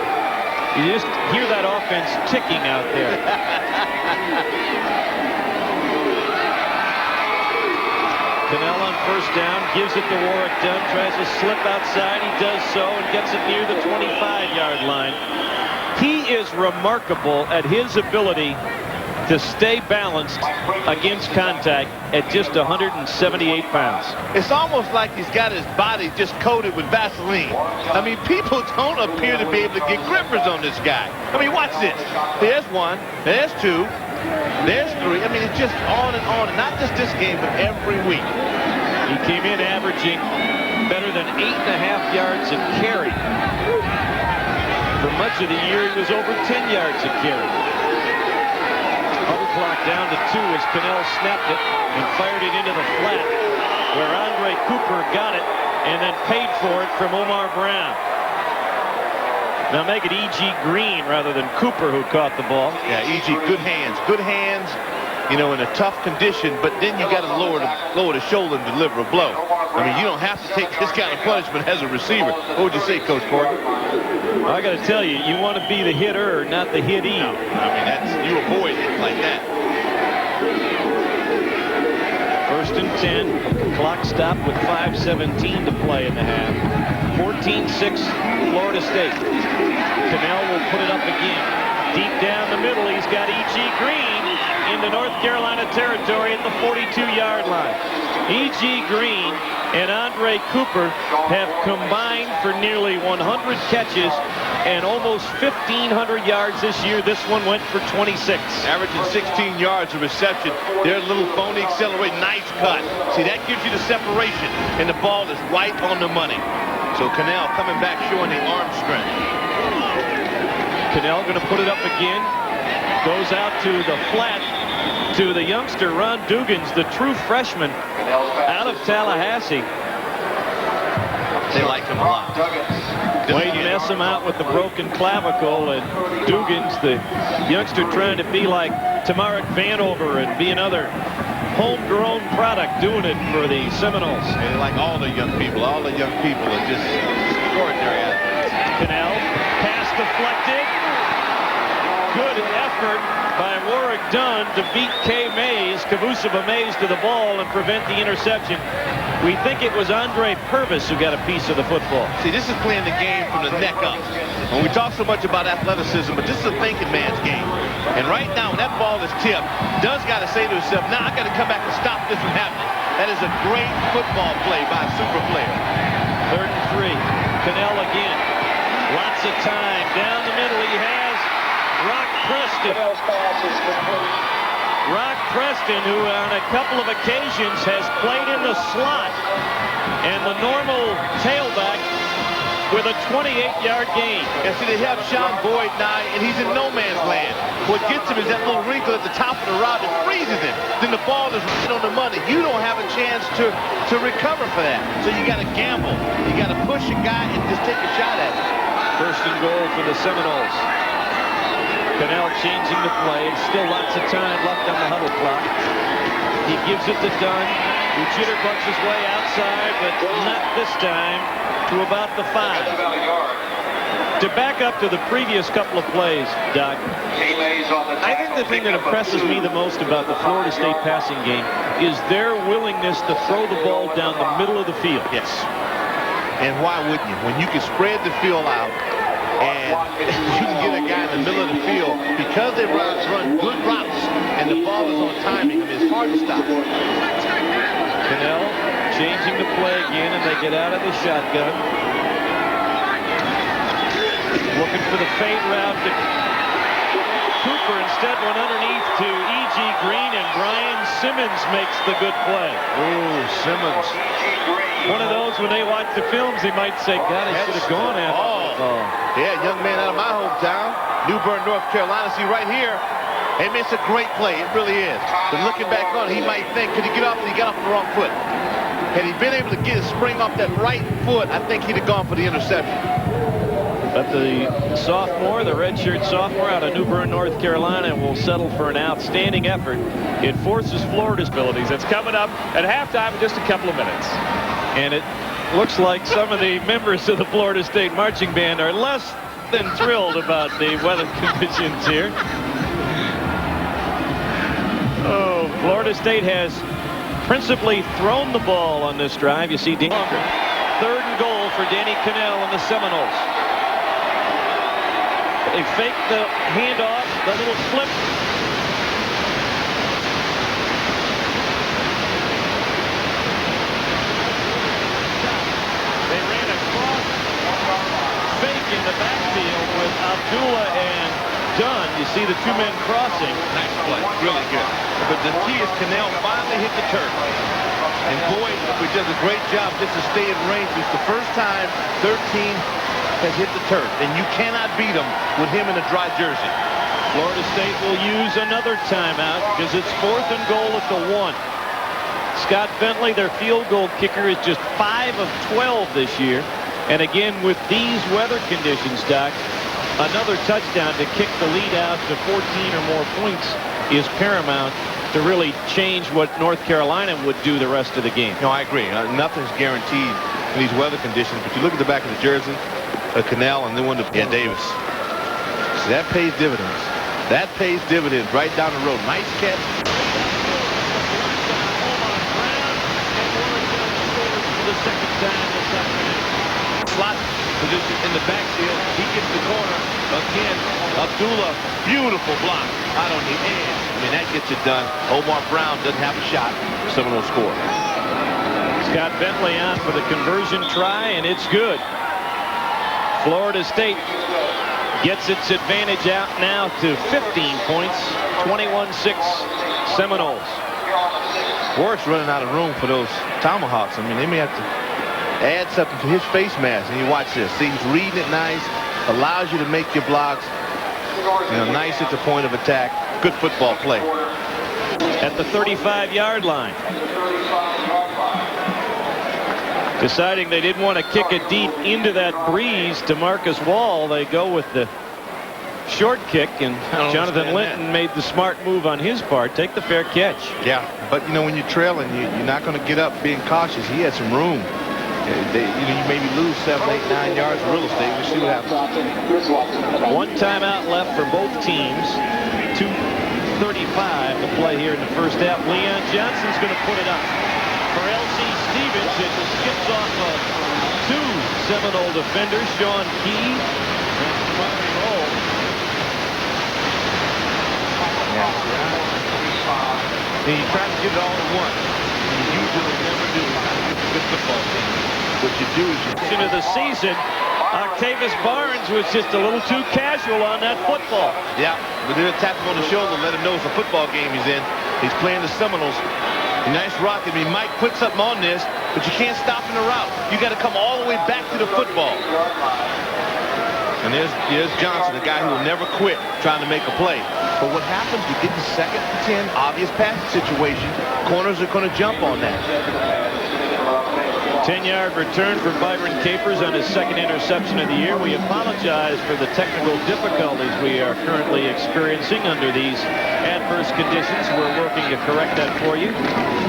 Speaker 1: You just hear that offense ticking out there. Cannell on first down, gives it to Warrick Dunn, tries to slip outside. He does so and gets it near the 25-yard line. He is remarkable at his ability to stay balanced against contact at just 178 pounds.
Speaker 3: It's almost like he's got his body just coated with Vaseline. I mean, people don't appear to be able to get grippers on this guy. I mean, watch this. There's one, there's two, there's three. I mean, it's just on and on. Not just this game, but every week.
Speaker 1: He came in averaging better than 8.5 yards a carry. For much of the year, he was over 10 yards a carry. Huddle clock down to 2 as Cannell snapped it and fired it into the flat, where Andre Cooper got it and then paid for it from Omar Brown. Now make it E.G. Green rather than Cooper who caught the ball.
Speaker 3: Yeah, E.G. good hands, you know, in a tough condition, but then you got to lower the shoulder and deliver a blow. I mean, you don't have to take this kind of punishment as a receiver. What would you say, Coach Corbin?
Speaker 1: I got to tell you, you want to be the hitter, not the hitee.
Speaker 3: No, I mean, you avoid it like that.
Speaker 1: First and 10. Clock stopped with 5:17 to play in the half. 14-6 Florida State. Cannell will put it up again. Deep down the middle, he's got E.G. Green into North Carolina territory at the 42-yard line. E.G. Green and Andre Cooper have combined for nearly 100 catches and almost 1,500 yards this year. This one went for 26.
Speaker 3: Averaging 16 yards of reception. There's a little phony accelerate. Nice cut. See, that gives you the separation, and the ball is right on the money. So Cannell coming back showing the arm strength.
Speaker 1: Cannell going to put it up again. Goes out to the flat to the youngster Ron Dugans, the true freshman out of Tallahassee.
Speaker 3: They like him a lot.
Speaker 1: Wade mess him out with the broken clavicle, and Dugans, the youngster, trying to be like Tamarick Vanover and be another homegrown product, doing it for the Seminoles.
Speaker 3: And they like all the young people. All the young people are just extraordinary athletes.
Speaker 1: Cannell, pass deflected. Good effort by Warrick Dunn to beat K. Mays, Kavusova Mays, to the ball and prevent the interception. We think it was Andre Purvis who got a piece of the football.
Speaker 3: See, this is playing the game from the neck up. When we talk so much about athleticism, but this is a thinking man's game. And right now, when that ball is tipped, Dunn's got to say to himself, now I got to come back and stop this from happening. That is a great football play by a super player.
Speaker 1: 3rd and 3. Cannell again. Lots of time. Down the middle, he has Rock Preston. Rock Preston, who on a couple of occasions has played in the slot and the normal tailback with a 28-yard gain.
Speaker 3: And see, they have Sean Boyd now, and he's in no man's land. What gets him is that little wrinkle at the top of the route that freezes him. Then the ball is right on the money. You don't have a chance to recover for that. So you got to gamble. You got to push a guy and just take a shot at it.
Speaker 1: 1st and goal for the Seminoles. Cannell changing the play. Still lots of time left on the huddle clock. He gives it to Dunn, who jitterbugs his way outside, but not this time, to about the 5. To back up to the previous couple of plays, Doc, I think the thing that impresses me the most about the Florida State passing game is their willingness to throw the ball down the middle of the field.
Speaker 3: Yes. And why wouldn't you? When you can spread the field out and you can get a guy in the middle of the field, because they run good routes and the ball is on timing, it's hard to stop.
Speaker 1: Cannell changing the play again, and they get out of the shotgun. Looking for the fade route to Cooper. Instead went underneath to E.G. Green, and Brian Simmons makes the good play.
Speaker 3: Ooh, Simmons.
Speaker 1: One of those, when they watch the films, they might say, God, I should have gone after the ball.
Speaker 3: Yeah, young man out of my hometown, New Bern, North Carolina. See right here, I mean, it's a great play. It really is. But looking back on it, he might think, could he get off? And he got off the wrong foot. Had he been able to get his spring off that right foot, I think he'd have gone for the interception.
Speaker 1: But the sophomore, the redshirt sophomore out of New Bern, North Carolina, will settle for an outstanding effort. It forces Florida's abilities.
Speaker 5: It's coming up at halftime in just a couple of minutes.
Speaker 1: And it looks like some of the members of the Florida State marching band are less than thrilled about the weather conditions here. Oh, Florida State has principally thrown the ball on this drive. You see, third and goal for Danny Cannell and the Seminoles. They fake the handoff, the little flip. They ran a cross fake in the backfield with Abdullah and Dunn. You see the two men crossing.
Speaker 3: Nice play, really good. But the key is Cannell finally hit the turf. And Boyd does a great job just to stay in range. It's the first time 13 has hit the turf, and you cannot beat him with him in a dry jersey.
Speaker 1: Florida State will use another timeout because it's 4th and goal at the 1. Scott Bentley, their field goal kicker, is just 5 of 12 this year. And again, with these weather conditions, Doc, another touchdown to kick the lead out to 14 or more points is paramount to really change what North Carolina would do the rest of the game.
Speaker 3: No, I agree. Nothing's guaranteed in these weather conditions, but you look at the back of the jersey, Cannell, and then one to Davis. So that pays dividends. That pays dividends right down the road. Nice catch.
Speaker 1: The second time this afternoon.
Speaker 3: Slot position in the backfield. He gets the corner again. Abdullah, beautiful block out on the edge. I mean, that gets it done. Omar Brown doesn't have a shot. Seminole score.
Speaker 1: Scott Bentley on for the conversion try, and it's good. Florida State gets its advantage out now to 15 points, 21-6 Seminoles.
Speaker 3: Warrick's running out of room for those tomahawks. I mean, they may have to add something to his face mask. And you watch this. See, he's reading it nice, allows you to make your blocks. You know, nice at the point of attack. Good football play.
Speaker 1: At the 35-yard line. Deciding they didn't want to kick it deep into that breeze to Marcus Wall, they go with the short kick, and Jonathan Linton made the smart move on his part. Take the fair catch.
Speaker 3: Yeah, but you know, when you're trailing, you're not going to get up being cautious. He had some room. You maybe lose 7, 8, 9 yards of real estate. We'll see what happens.
Speaker 1: One timeout left for both teams. 2:35 to play here in the first half. Leon Johnson's going to put it up for L.C. Stevens. It skips off of 2 Seminole defenders, Sean Key and Marty Roll.
Speaker 3: You try to get it all at once. You usually never do. Good football team. What you do is you...
Speaker 1: Of the season, Octavius Barnes was just a little too casual on that football.
Speaker 3: Yeah, but they're tap him on the shoulder, let him know it's a football game he's in. He's playing the Seminoles. A nice rock. I mean, Mike put something on this, but you can't stop in the route. You got to come all the way back to the football. And there's Johnson, the guy who will never quit trying to make a play. But what happens, you get the 2nd and 10, obvious passing situation. Corners are going to jump on that.
Speaker 1: 10-yard return for Byron Capers on his 2nd interception of the year. We apologize for the technical difficulties we are currently experiencing under these adverse conditions. We're working to correct that for you.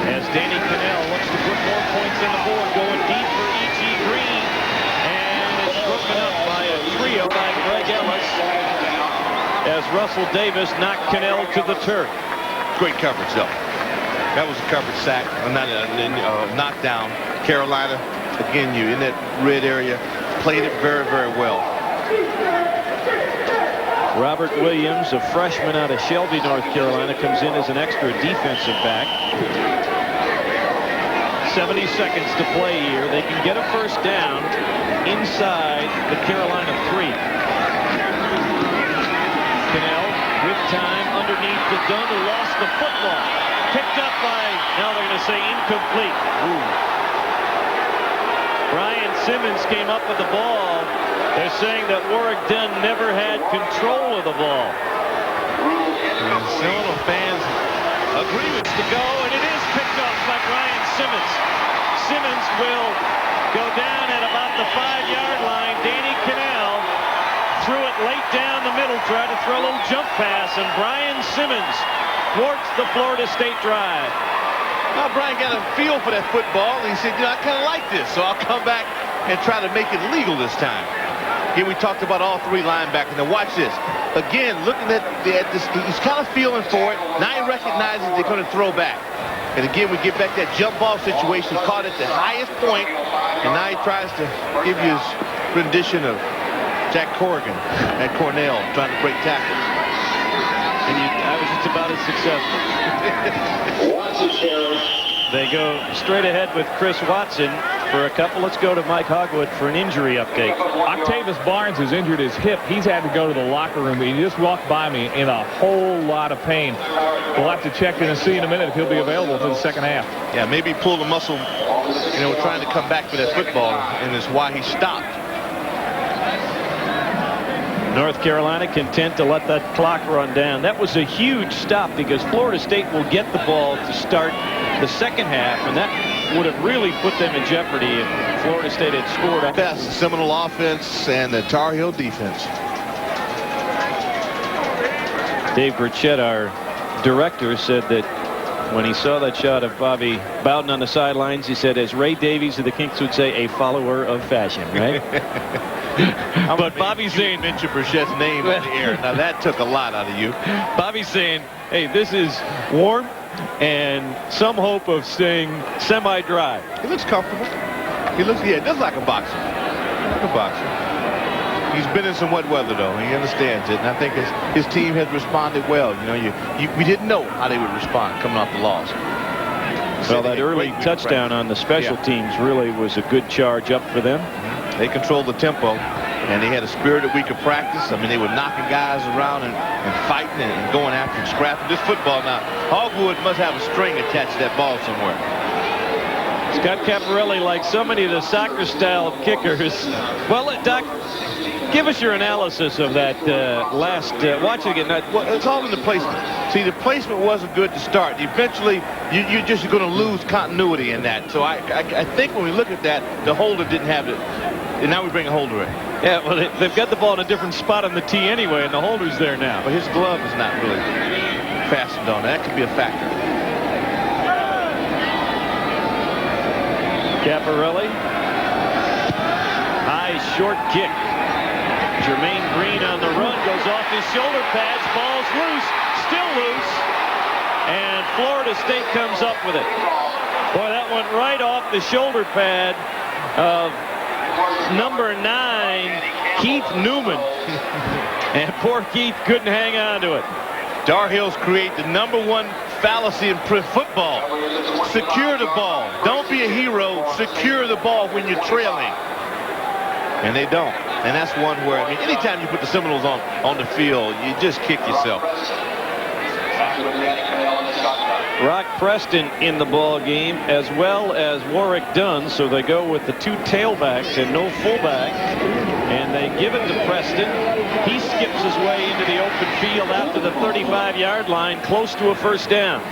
Speaker 1: As Danny Cannell looks to put more points on the board, going deep for E.G. Green. And it's broken up by a trio by Greg Ellis as Russell Davis knocked Cannell to the turf.
Speaker 3: Great coverage, though. That was a coverage sack, not a knockdown. Carolina, again, you in that red area, played it very, very well.
Speaker 1: Robert Williams, a freshman out of Shelby, North Carolina, comes in as an extra defensive back. 70 seconds to play here. They can get a first down inside the Carolina 3. Cannell with time underneath to Dunn, who lost the football. Picked up by, now they're going to say incomplete. Ooh. Brian Simmons came up with the ball. They're saying that Warrick Dunn never had control of the ball.
Speaker 3: Seminole fans
Speaker 1: agreements to go, and it is picked up by Brian Simmons. Simmons will go down at about the 5-yard line. Danny Cannell threw it late down the middle, tried to throw a little jump pass, and Brian Simmons thwarts the Florida State drive.
Speaker 3: Well, Brian got a feel for that football, and he said, I kind of like this, so I'll come back and try to make it legal this time. Again, we talked about all 3 linebackers. Now watch this. Again, looking at this, he's kind of feeling for it. Now he recognizes they're going to throw back. And again, we get back that jump ball situation, caught at the highest point, and now he tries to give you his rendition of Jack Corrigan at Cornell, trying to break tackles.
Speaker 1: And I was just about as successful. They go straight ahead with Chris Watson for a couple. Let's go to Mike Hogwood for an injury update.
Speaker 5: Octavius Barnes has injured his hip. He's had to go to the locker room. He just walked by me in a whole lot of pain. We'll have to check in and see in a minute if he'll be available for the second half.
Speaker 3: Yeah, maybe pulled a muscle, trying to come back for that football, and it's why he stopped.
Speaker 1: North Carolina content to let that clock run down. That was a huge stop because Florida State will get the ball to start the second half, and that would have really put them in jeopardy if Florida State had scored.
Speaker 3: Best the Seminole offense and the Tar Heel defense.
Speaker 1: Dave Burchett, our director, said that when he saw that shot of Bobby Bowden on the sidelines, he said, as Ray Davies of the Kinks would say, a follower of fashion, right? But Bobby's saying,
Speaker 3: mention Burchett's name in the air. Now that took a lot out of you.
Speaker 1: Bobby's saying, hey, this is warm and some hope of staying semi-dry.
Speaker 3: He looks comfortable. He looks, it does like a boxer. Like a boxer. He's been in some wet weather, though. He understands it, and I think his team has responded well. We didn't know how they would respond coming off the loss.
Speaker 1: Well, that early touchdown on the special teams really was a good charge up for them.
Speaker 3: They controlled the tempo, and they had a spirited week of practice. I mean, they were knocking guys around and fighting and going after and scrapping. This football now, Hogwood must have a string attached to that ball somewhere.
Speaker 1: Scott Caparelli, like so many of the soccer-style kickers. Well, Doc, give us your analysis of that last. Watch it again.
Speaker 3: Well, it's all in the placement. See, the placement wasn't good to start. Eventually, you're just going to lose continuity in that. So I think when we look at that, the holder didn't have it. And now we bring a holder in.
Speaker 1: Yeah, well, they've got the ball in a different spot on the tee anyway, and the holder's there now.
Speaker 3: But his glove is not really fastened on. That could be a factor.
Speaker 1: Caparelli. High, short kick. Jermaine Green on the run, goes off his shoulder pads, ball's loose, still loose, and Florida State comes up with it. Boy, that went right off the shoulder pad of number 9, Keith Newman. And poor Keith couldn't hang on to it.
Speaker 3: Tar Heels create the #1 fallacy in football. Secure the ball. Don't be a hero. Secure the ball when you're trailing. And they don't. And that's one where, I mean, anytime you put the Seminoles on the field, you just kick yourself.
Speaker 1: Rock Preston in the ball game, as well as Warrick Dunn. So they go with the 2 tailbacks and no fullback. And they give it to Preston. He skips his way into the open field out to the 35-yard line, close to a first down.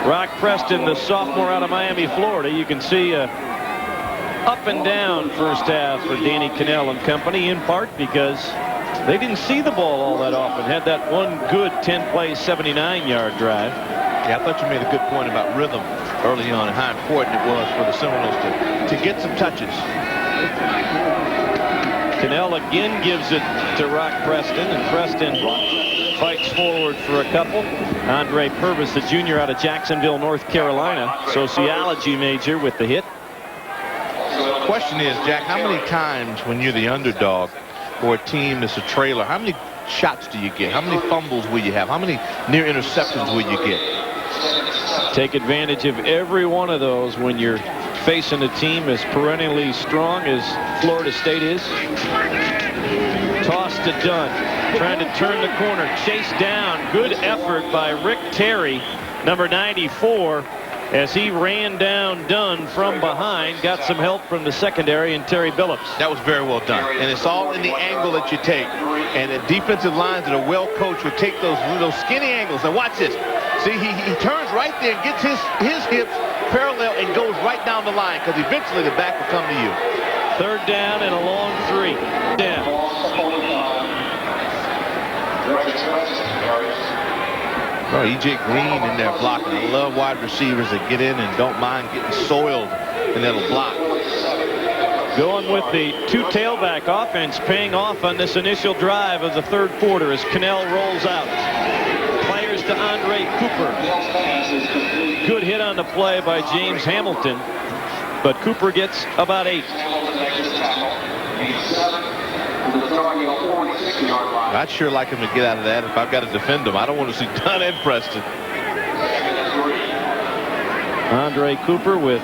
Speaker 1: Rock Preston, the sophomore out of Miami, Florida. You can see up and down first half for Danny Cannell and company, in part because they didn't see the ball all that often. Had that one good 10-play, 79-yard drive.
Speaker 3: Yeah, I thought you made a good point about rhythm early on and how important it was for the Seminoles to get some touches.
Speaker 1: Cannell again gives it to Rock Preston, and Preston fights forward for a couple. Andre Purvis, the junior out of Jacksonville, North Carolina, sociology major, with the hit.
Speaker 3: The question is, Jack, how many times when you're the underdog or a team that's a trailer, how many shots do you get? How many fumbles will you have? How many near interceptions will you get?
Speaker 1: Take advantage of every one of those when you're facing a team as perennially strong as Florida State is. Toss to Dunn, trying to turn the corner, chased down. Good effort by Rick Terry, number 94, as he ran down Dunn from behind. Got some help from the secondary and Terry Billups.
Speaker 3: That was very well done, and it's all in the angle that you take. And the defensive lines that are well coached will take those skinny angles. And watch this. See, he turns right there and gets his hips parallel and goes right down the line, because eventually the back will come to you.
Speaker 1: 3rd down and a long 3. Down.
Speaker 3: Oh, E.J. Green in there blocking. I love wide receivers that get in and don't mind getting soiled, and that'll block.
Speaker 1: Going with the 2 tailback offense, paying off on this initial drive of the 3rd quarter as Cannell rolls out. Players to Andre Cooper. Good hit on the play by James Hamilton, but Cooper gets about 8.
Speaker 3: I'd sure like him to get out of that if I've got to defend him. I don't want to see Dunn and Preston.
Speaker 1: Andre Cooper with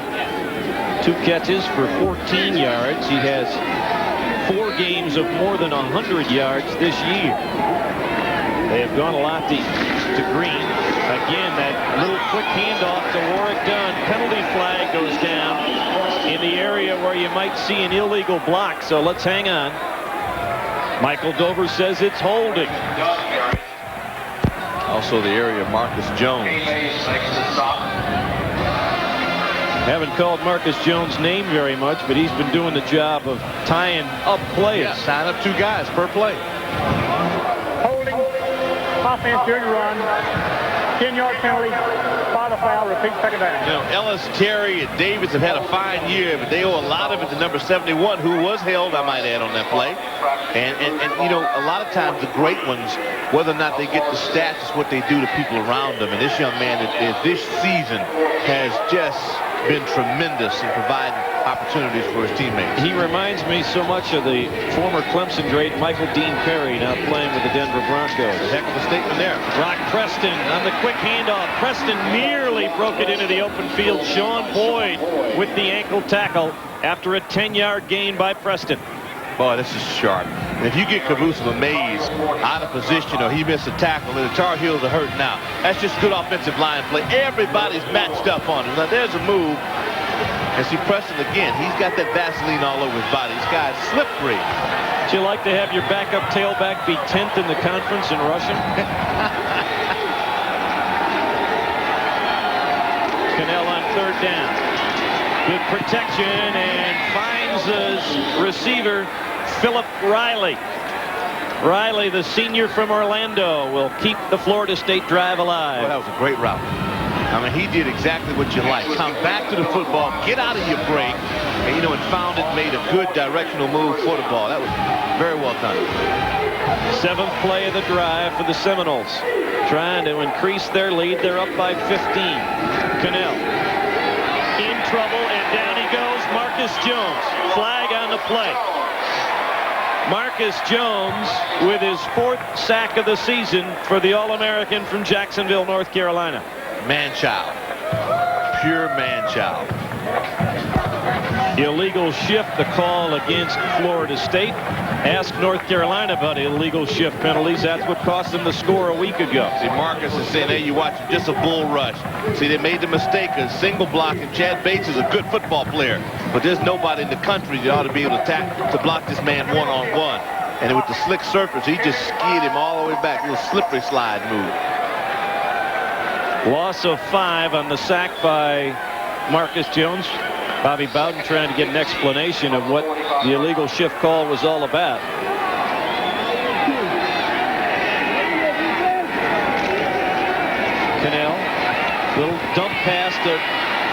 Speaker 1: 2 catches for 14 yards. He has 4 games of more than 100 yards this year. They have gone a lot to Green. Again, that little quick handoff to Warrick Dunn. Penalty flag goes down in the area where you might see an illegal block. So let's hang on. Michael Dover says it's holding.
Speaker 3: Also the area of Marcus Jones.
Speaker 1: Haven't called Marcus Jones' name very much, but he's been doing the job of tying up plays.
Speaker 3: Yeah, tying up 2 guys per play.
Speaker 6: Holding, offense during the run, 10-yard penalty, final foul, repeat, 2nd down.
Speaker 3: You know, Ellis, Terry, and Davis have had a fine year, but they owe a lot of it to number 71, who was held, I might add, on that play. And you know, a lot of times the great ones, whether or not they get the stats, is what they do to people around them. And this young man this season has just been tremendous in providing opportunities for his teammates.
Speaker 1: He reminds me so much of the former Clemson great Michael Dean Perry, now playing with the Denver Broncos.
Speaker 3: A heck of a statement there.
Speaker 1: Brock Preston on the quick handoff. Preston nearly broke it into the open field. Sean Boyd with the ankle tackle after a 10-yard gain by Preston.
Speaker 3: Boy, this is sharp. And if you get Caboose of Mays out of position or he missed a tackle, then the Tar Heels are hurt now. That's just good offensive line play. Everybody's matched up on him. Now there's a move. And see Preston again, he's got that Vaseline all over his body. This guy's slippery.
Speaker 1: Would you like to have your backup tailback be 10th in the conference in rushing? Cannell on 3rd down. Good protection and finds his receiver, Philip Riley. Riley, the senior from Orlando, will keep the Florida State drive alive.
Speaker 3: Well, that was a great route. I mean, he did exactly what you like. Come back to the football, get out of your break, and, you know, and found it, made a good directional move for the ball. That was very well done.
Speaker 1: 7th play of the drive for the Seminoles. Trying to increase their lead. They're up by 15. Cannell in trouble, and down he goes. Marcus Jones. Flag on the play. Marcus Jones with his 4th sack of the season for the All-American from Jacksonville, North Carolina.
Speaker 3: Man-child. Pure man-child.
Speaker 1: Illegal shift, the call against Florida State. Ask North Carolina about illegal shift penalties. That's what cost them the score a week ago.
Speaker 3: See, Marcus is saying, hey, you watch just a bull rush. See, they made the mistake of single blocking. Chad Bates is a good football player, but there's nobody in the country that ought to be able to block this man one-on-one. And with the slick surface, he just skied him all the way back. A little slippery slide move.
Speaker 1: Loss of 5 on the sack by Marcus Jones. Bobby Bowden trying to get an explanation of what the illegal shift call was all about. Cannell, little dump pass to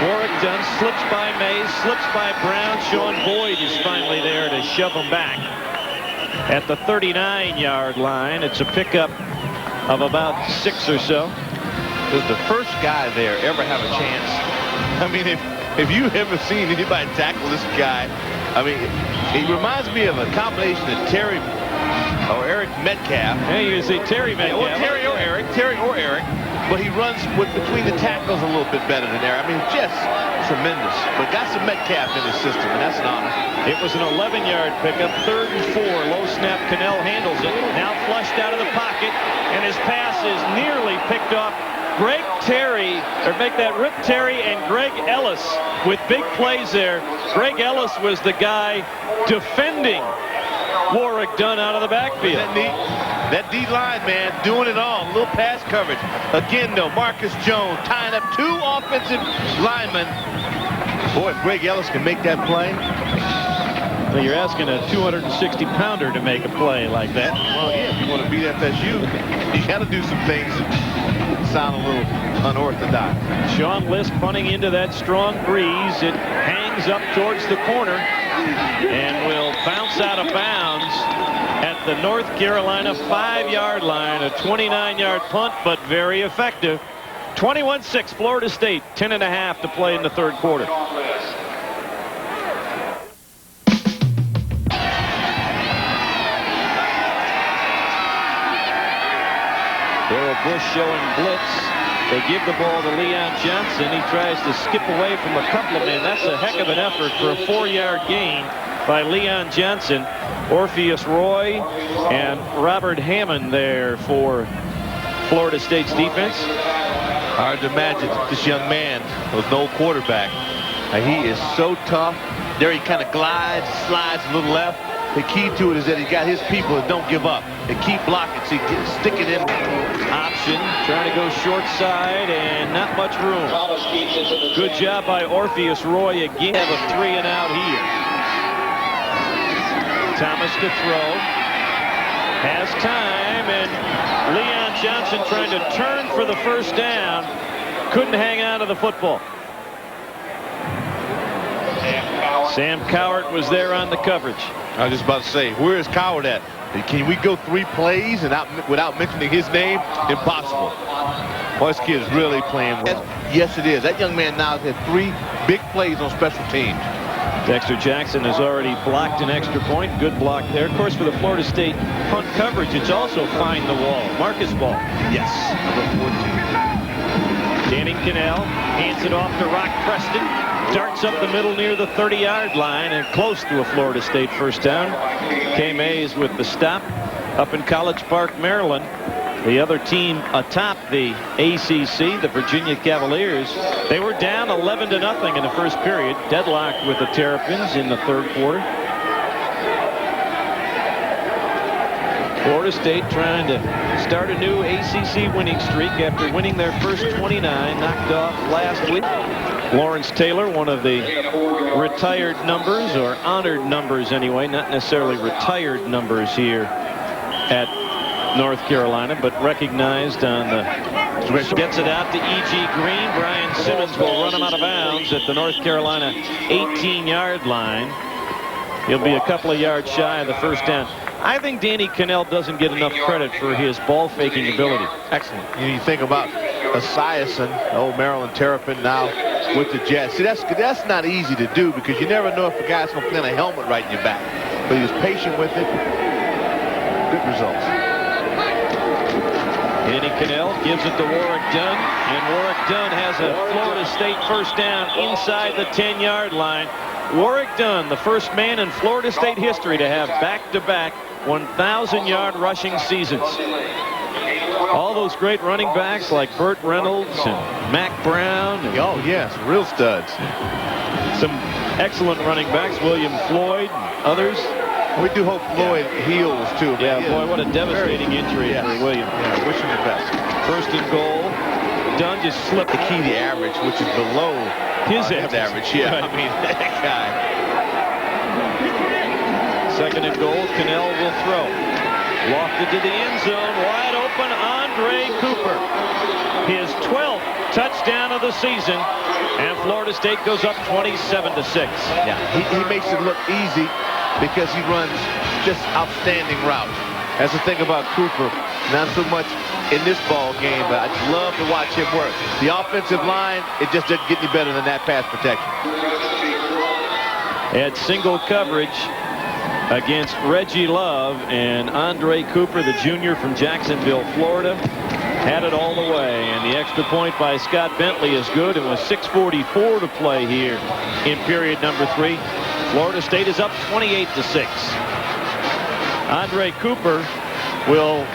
Speaker 1: Warrick Dunn, slips by Mays, slips by Brown. Sean Boyd is finally there to shove him back at the 39-yard line. It's a pickup of about 6 or so.
Speaker 3: Does the first guy there ever have a chance? I mean, if you ever seen anybody tackle this guy, I mean, he reminds me of a combination of Terry or Eric Metcalf.
Speaker 1: Hey, you say Terry Metcalf.
Speaker 3: Or Terry or Eric. But he runs between the tackles a little bit better than Eric. I mean, just tremendous. But got some Metcalf in his system, and that's an honor.
Speaker 1: It was an 11-yard pickup, 3rd and 4. Low snap, Cannell handles it. Now flushed out of the pocket, and his pass is nearly picked off. Greg Terry, or make that Rip Terry and Greg Ellis with big plays there. Greg Ellis was the guy defending Warrick Dunn out of the backfield.
Speaker 3: Isn't that neat? That D-line, man, doing it all. A little pass coverage. Again, though, Marcus Jones tying up 2 offensive linemen. Boy, if Greg Ellis can make that play.
Speaker 1: Well, you're asking a 260-pounder to make a play like that.
Speaker 3: Well, yeah, if you want to beat FSU, you got to do some things that sound a little unorthodox.
Speaker 1: Sean List punting into that strong breeze. It hangs up towards the corner and will bounce out of bounds at the North Carolina 5-yard line. A 29-yard punt, but very effective. 21-6 Florida State. 10.5 to play in the third quarter. Darrell Bush showing blitz. They give the ball to Leon Johnson. He tries to skip away from a couple of men. That's a heck of an effort for a 4-yard gain by Leon Johnson. Orpheus Roy and Robert Hammond there for Florida State's defense.
Speaker 3: Hard to imagine this young man with no quarterback. He is so tough. There he kind of glides, slides a little left. The key to it is that he got his people that don't give up. They keep blocking, so he can stick it in.
Speaker 1: Option, trying to go short side, and not much room. Good job by Orpheus Roy again. Have a 3 and out here. Thomas to throw. Has time, and Leon Johnson trying to turn for the first down. Couldn't hang on to the football. Sam Cowart was there on the coverage.
Speaker 3: I was just about to say, where is Cowart at? Can we go 3 plays and without mentioning his name? Impossible. Well, this kid is really playing well. Yes, it is. That young man now has had 3 big plays on special teams.
Speaker 1: Dexter Jackson has already blocked an extra point. Good block there. Of course, for the Florida State punt coverage, it's also find the wall. Marcus Ball.
Speaker 3: Yes. Number 14.
Speaker 1: Danny Cannell hands it off to Rock Preston. Darts up the middle near the 30-yard line and close to a Florida State first down. Kay Mays with the stop up in College Park, Maryland. The other team atop the ACC, the Virginia Cavaliers, they were down 11-0 in the first period, deadlocked with the Terrapins in the third quarter. Florida State trying to start a new ACC winning streak after winning their first 29, knocked off last week. Lawrence Taylor, one of the retired numbers, or honored numbers anyway, not necessarily retired numbers here at North Carolina, but recognized on the gets it out to E.G. Green. Brian Simmons will run him out of bounds at the North Carolina 18-yard line. He'll be a couple of yards shy of the first down. I think Danny Cannell doesn't get enough credit for his ball-faking ability.
Speaker 3: Excellent. You think about Esiason, old Maryland Terrapin, now with the Jets. See, that's not easy to do because you never know if a guy's going to plant a helmet right in your back. But he was patient with it. Good results.
Speaker 1: Danny Cannell gives it to Warrick Dunn, and Warrick Dunn has a Florida State first down inside the 10-yard line. Warrick Dunn, the first man in Florida State history to have back-to-back 1,000-yard rushing seasons. All those great running backs like Burt Reynolds and Mac Brown. And
Speaker 3: oh, yes, real studs.
Speaker 1: Some excellent running backs, William Floyd and others.
Speaker 3: We do hope Floyd heals, too.
Speaker 1: Yeah, boy, what a devastating injury for William.
Speaker 3: Yeah, wish him the best.
Speaker 1: First and goal. Dunn just slipped.
Speaker 3: The key to average, which is below
Speaker 1: his
Speaker 3: average. Yeah,
Speaker 1: right.
Speaker 3: I mean, that guy.
Speaker 1: Second and goal, Cannell will throw. Lofted to the end zone, wide open, Andre Cooper. His 12th touchdown of the season, and Florida State goes up 27-6.
Speaker 3: Yeah, he makes it look easy because he runs just outstanding routes. That's the thing about Cooper, not so much in this ball game, but I'd love to watch him work. The offensive line, it just doesn't get any better than that pass protection.
Speaker 1: Had single coverage against Reggie Love, and Andre Cooper, the junior from Jacksonville, Florida, had it all the way. And the extra point by Scott Bentley is good, and with 6:44 to play here in period number 3, Florida State is up 28-6. Andre Cooper will,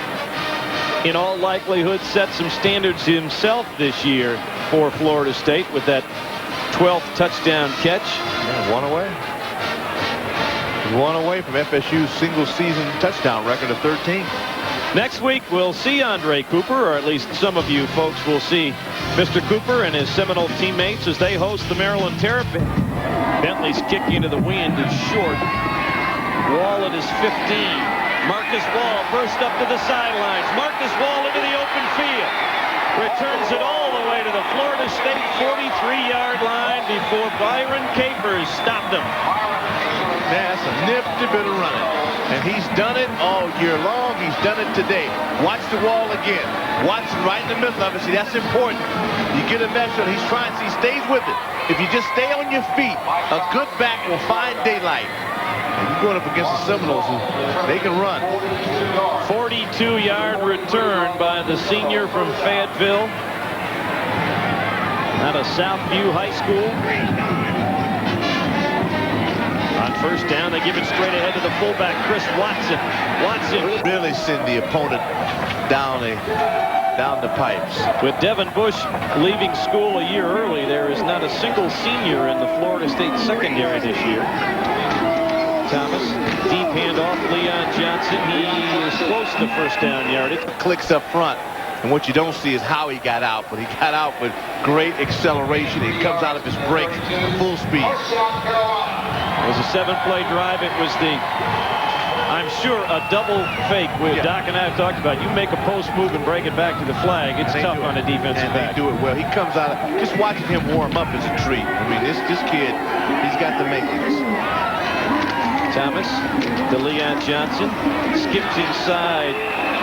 Speaker 1: in all likelihood, set some standards himself this year for Florida State with that 12th touchdown catch.
Speaker 3: Yeah, one away. One away from FSU's single-season touchdown record of 13.
Speaker 1: Next week, we'll see Andre Cooper, or at least some of you folks will see Mr. Cooper and his Seminole teammates as they host the Maryland Terrapins. Bentley's kick into the wind is short. Wall at his 15. Marcus Wall burst up to the sidelines. Marcus Wall into the open field. Returns it all the way to the Florida State 43-yard line before Byron Capers stopped him.
Speaker 3: That's a nifty bit of running. And he's done it all year long. He's done it today. Watch the wall again. Watch him right in the middle of it. See, that's important. You get a measure. He's trying to see, he stays with it. If you just stay on your feet, a good back will find daylight. And you're going up against the Seminoles, who they can run.
Speaker 1: 42-yard return by the senior from Fayetteville out of Southview High School. On first down, they give it straight ahead to the fullback, Chris Watson. Watson
Speaker 3: really send the opponent down the pipes.
Speaker 1: With Devin Bush leaving school a year early, there is not a single senior in the Florida State secondary this year. Thomas, deep handoff, Leon Johnson. He is close to first down yardage.
Speaker 3: Clicks up front, and what you don't see is how he got out, but he got out with great acceleration. He comes out of his break full speed.
Speaker 1: It was a 7-play drive. It was I'm sure, a double fake. Doc and I have talked about. You make a post move and break it back to the flag. It's tough on a defensive back.
Speaker 3: They do it well. He comes out. Just watching him warm up is a treat. I mean, this kid, he's got the makings.
Speaker 1: Thomas to Leon Johnson. Skips inside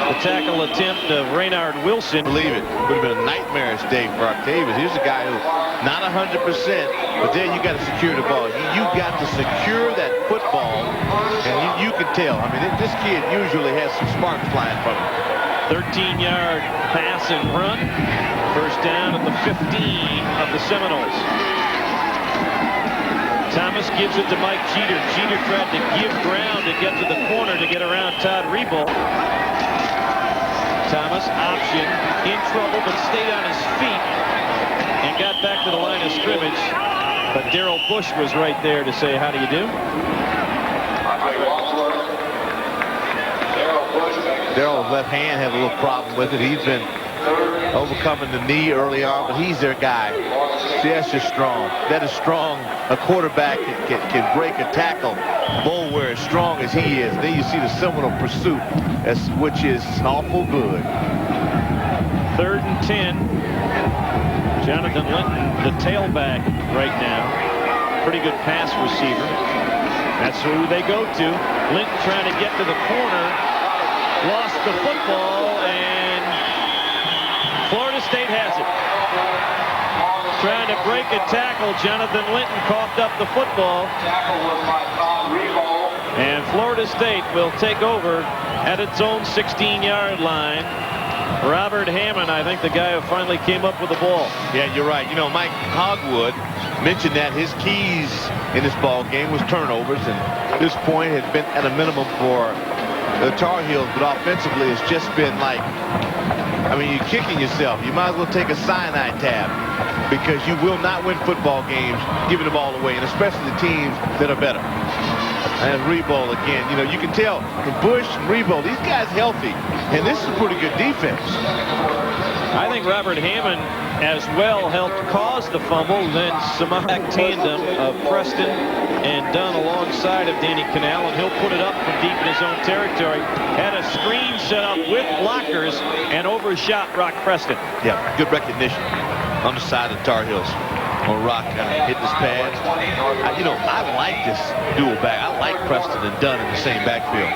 Speaker 1: the tackle attempt of Raynard Wilson.
Speaker 3: Believe it. Would have been a nightmarish day for Octavius. Here's a guy who not 100%, but then you got to secure the ball. You got to secure that football, and you can tell. I mean, this kid usually has some sparks flying from him.
Speaker 1: 13-yard pass and run. First down at the 15 of the Seminoles. Thomas gives it to Mike Jeter. Jeter tried to give ground to get to the corner to get around Todd Rebold. Thomas, option, in trouble, but stayed on his feet and got back to the line of scrimmage. But Darrell Bush was right there to say, how do you do?
Speaker 3: Darrell's left hand had a little problem with it. He's been overcoming the knee early on, but he's their guy. See, that's just strong. That is strong. A quarterback can break a tackle. Boulware, as strong as he is. Then you see the Seminole pursuit, which is awful good.
Speaker 1: 3rd and 10. Jonathan Linton, the tailback right now. Pretty good pass receiver. That's who they go to. Linton trying to get to the corner. Lost the football, and Florida State has it. Trying to break a tackle. Jonathan Linton coughed up the football. And Florida State will take over at its own 16-yard line. Robert Hammond, I think the guy who finally came up with the ball.
Speaker 3: Yeah, you're right. You know, Mike Hogwood mentioned that his keys in this ball game was turnovers, and this point had been at a minimum for the Tar Heels, but offensively it's just been like, I mean, you're kicking yourself. You might as well take a cyanide tab, because you will not win football games giving the ball away, and especially the teams that are better. And Rebold again, you know, you can tell from Bush and Rebold, these guys healthy, and this is a pretty good defense.
Speaker 1: I think Robert Hammond as well helped cause the fumble. Then Samac tandem of Preston and Dunn alongside of Danny Canal, and he'll put it up from deep in his own territory. Had a screen set up with blockers and overshot Rock Preston.
Speaker 3: Yeah, good recognition on the side of the Tar Heels. Or Rock hitting his pads. You know, I like this dual back. I like Preston and Dunn in the same backfield.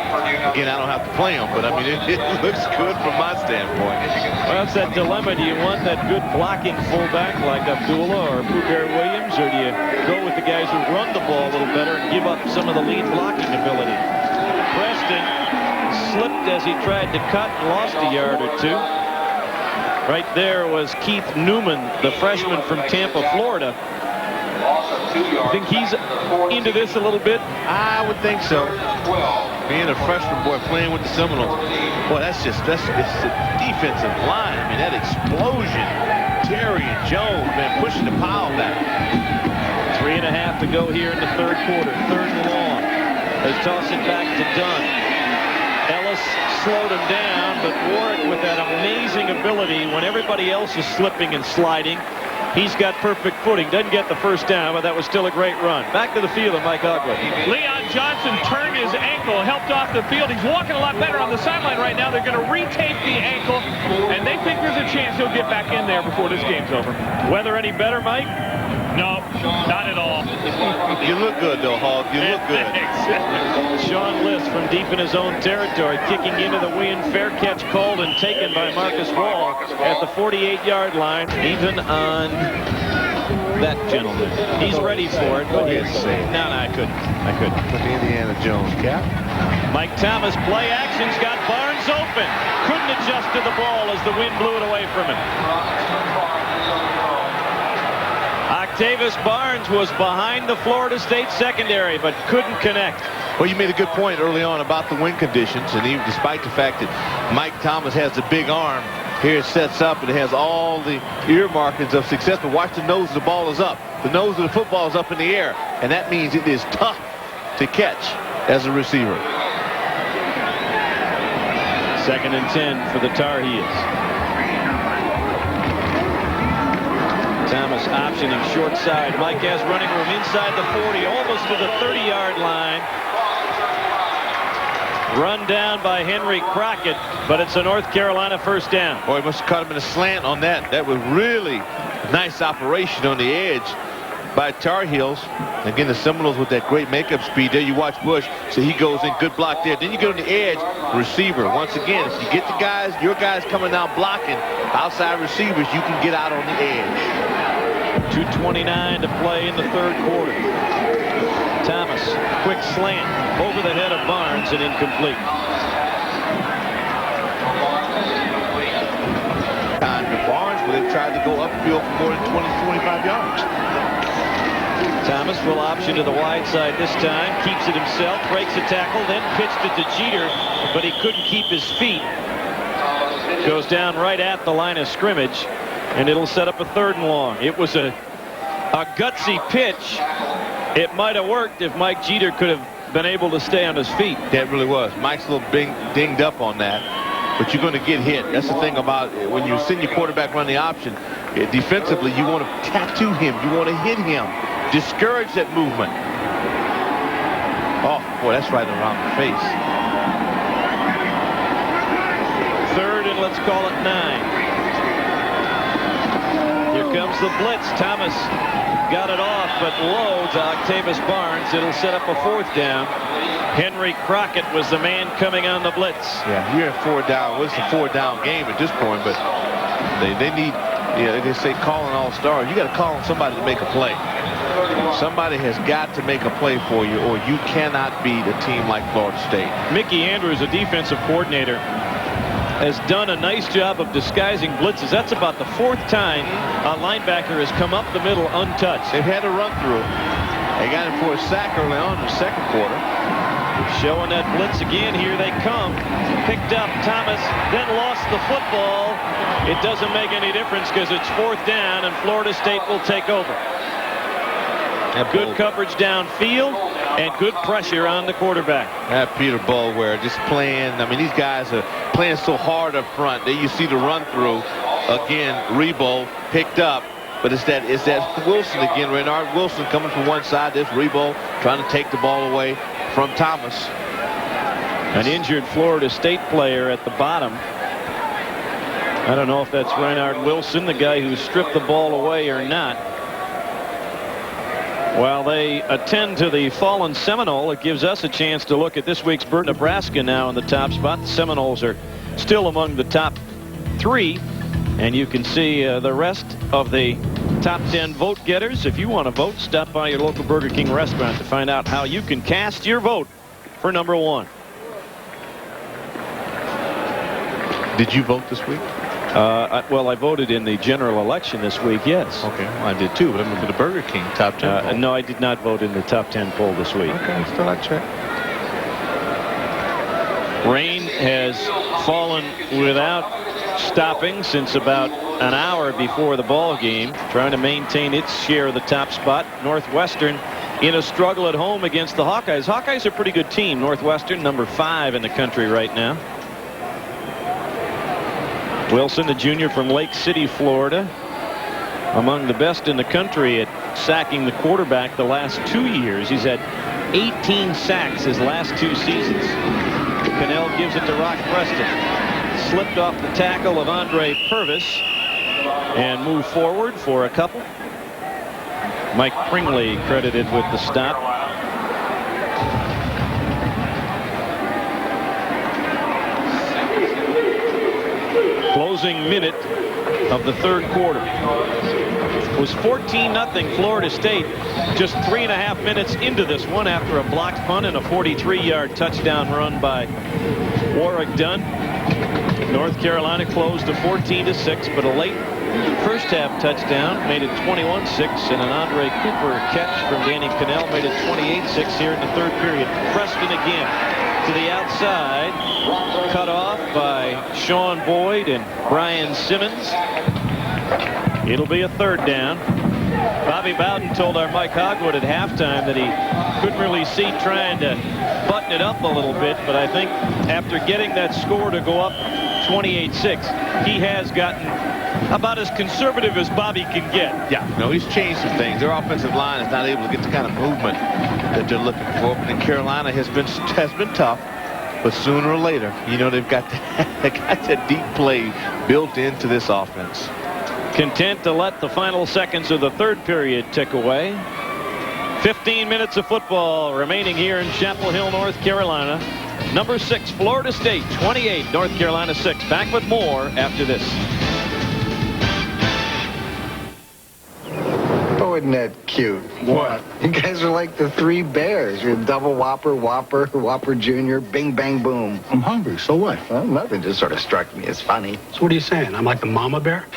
Speaker 3: Again, I don't have to play them, but I mean, it looks good from my standpoint.
Speaker 1: Well, it's that dilemma. Do you want that good blocking fullback like Abdullah or Pooh Williams, or do you go with the guys who run the ball a little better and give up some of the lead blocking ability? Preston slipped as he tried to cut and lost a yard or two. Right there was Keith Newman, the freshman from Tampa, Florida. You think he's into this a little bit?
Speaker 3: I would think so. Being a freshman boy playing with the Seminoles. Boy, it's the defensive line. I mean, that explosion. Terry and Jones, man, pushing the pile back.
Speaker 1: 3.5 to go here in the third quarter. 3rd and long. They toss it back to Dunn. Ellis Thomas slowed him down, but Warrick with that amazing ability when everybody else is slipping and sliding. He's got perfect footing. Doesn't get the first down, but that was still a great run. Back to the field of Mike Ugly.
Speaker 5: Leon Johnson turned his ankle, helped off the field. He's walking a lot better on the sideline right now. They're going to retape the ankle, and they think there's a chance he'll get back in there before this game's over.
Speaker 1: Weather any better, Mike?
Speaker 5: No, not at all.
Speaker 3: You look good, though, Hog. You look good.
Speaker 1: Sean List from deep in his own territory, kicking into the wind. Fair catch called and taken by Marcus Wall at the 48-yard line. Even on that gentleman. He's ready for it, but he's... No, I couldn't.
Speaker 3: Put the Indiana Jones cap.
Speaker 1: Mike Thomas, play action's got Barnes open. Couldn't adjust to the ball as the wind blew it away from him. Octavius Barnes was behind the Florida State secondary, but couldn't connect.
Speaker 3: Well, you made a good point early on about the wind conditions, and even despite the fact that Mike Thomas has a big arm, here it sets up and it has all the ear markings of success. But watch the nose of the ball is up. The nose of the football is up in the air, and that means it is tough to catch as a receiver.
Speaker 1: 2nd and 10 for the Tar Heels. Thomas optioning short side. Mike has running room inside the 40, almost to the 30-yard line. Run down by Henry Crockett, but it's a North Carolina first down.
Speaker 3: Boy, he must have caught him in a slant on that. That was really nice operation on the edge by Tar Heels. Again, the Seminoles with that great makeup speed. There you watch Bush, so he goes in, good block there. Then you get on the edge, receiver. Once again, if you get the guys, your guys coming down blocking, outside receivers, you can get out on the edge.
Speaker 1: 2:29 to play in the 3rd quarter. Thomas, quick slant over the head of Barnes and incomplete.
Speaker 3: Time to Barnes, but they tried to go upfield for more than 20-25 yards.
Speaker 1: Thomas will option to the wide side this time, keeps it himself, breaks a tackle, then pitched it to Jeter, but he couldn't keep his feet. Goes down right at the line of scrimmage, and it'll set up a 3rd and long. It was a gutsy pitch. It might have worked if Mike Jeter could have been able to stay on his feet.
Speaker 3: That really was. Mike's a little dinged up on that, but you're going to get hit. That's the thing about when you send your quarterback run the option. Defensively, you want to tattoo him. You want to hit him. Discourage that movement. Oh, boy, that's right around the face.
Speaker 1: 3rd and let's call it 9. Here comes the blitz. Thomas got it off, but low to Octavius Barnes. It'll set up a 4th down. Henry Crockett was the man coming on the blitz.
Speaker 3: Yeah, you're at 4 down. Well, it's a 4-down game at this point, but they need, they say calling all-star. You got to call on somebody to make a play. Somebody has got to make a play for you, or you cannot beat a team like Florida State.
Speaker 1: Mickey Andrews, a defensive coordinator, has done a nice job of disguising blitzes. That's about the 4th time a linebacker has come up the middle untouched.
Speaker 3: They've had a run through. They got him for a sack early on in the 2nd quarter.
Speaker 1: Showing that blitz again. Here they come. Picked up Thomas, then lost the football. It doesn't make any difference because it's 4th down and Florida State will take over. Good coverage downfield and good pressure on the quarterback.
Speaker 3: Peter Boulware just playing. I mean, these guys are playing so hard up front. There you see the run through. Again, Rebo picked up, but it's that Wilson again. Renard Wilson coming from one side. There's Rebo trying to take the ball away from Thomas.
Speaker 1: An injured Florida State player at the bottom. I don't know if that's Renard Wilson, the guy who stripped the ball away, or not. While they attend to the fallen Seminole, it gives us a chance to look at this week's Burt, Nebraska now in the top spot. The Seminoles are still among the top 3, and you can see the rest of the top 10 vote getters. If you want to vote, stop by your local Burger King restaurant to find out how you can cast your vote for number 1.
Speaker 3: Did you vote this week?
Speaker 1: Well, I voted in the general election this week, yes.
Speaker 3: Okay, well, I did too, but I'm going to the Burger King top 10 poll.
Speaker 1: No, I did not vote in the top 10 poll this week.
Speaker 3: Okay, still I check.
Speaker 1: Rain has fallen without stopping since about an hour before the ball game, trying to maintain its share of the top spot. Northwestern in a struggle at home against the Hawkeyes. Hawkeyes are a pretty good team. Northwestern, number 5 in the country right now. Wilson, the junior from Lake City, Florida, among the best in the country at sacking the quarterback the last 2 years. He's had 18 sacks his last 2 seasons. Cannell gives it to Rock Preston. Slipped off the tackle of Andre Purvis and moved forward for a couple. Mike Pringley credited with the stop. Closing minute of the third quarter. It was 14-0 Florida State just 3.5 minutes into this one after a blocked punt and a 43-yard touchdown run by Warrick Dunn. North Carolina closed to 14-6, but a late first half touchdown made it 21-6, and an Andre Cooper catch from Danny Cannell made it 28-6 here in the third period. Preston again to the outside, cut off by Sean Boyd and Brian Simmons. It'll be a third down. Bobby Bowden told our Mike Hogwood at halftime that he couldn't really see trying to button it up a little bit, but I think after getting that score to go up 28-6, he has gotten about as conservative as Bobby can get.
Speaker 3: Yeah, no, he's changed some things. Their offensive line is not able to get the kind of movement that they're looking for. And Carolina has been tough, but sooner or later, you know, they've got that deep play built into this offense.
Speaker 1: Content to let the final seconds of the third period tick away. 15 minutes of football remaining here in Chapel Hill, North Carolina. Number 6, Florida State, 28, North Carolina 6. Back with more after this.
Speaker 7: Oh, isn't that cute?
Speaker 3: What?
Speaker 7: You guys are like the 3 bears. You're double Whopper, Whopper, Whopper Jr., Bing, Bang, Boom.
Speaker 8: I'm hungry, so what?
Speaker 7: Well, nothing just sort of struck me as funny.
Speaker 8: So what are you saying? I'm like the mama bear?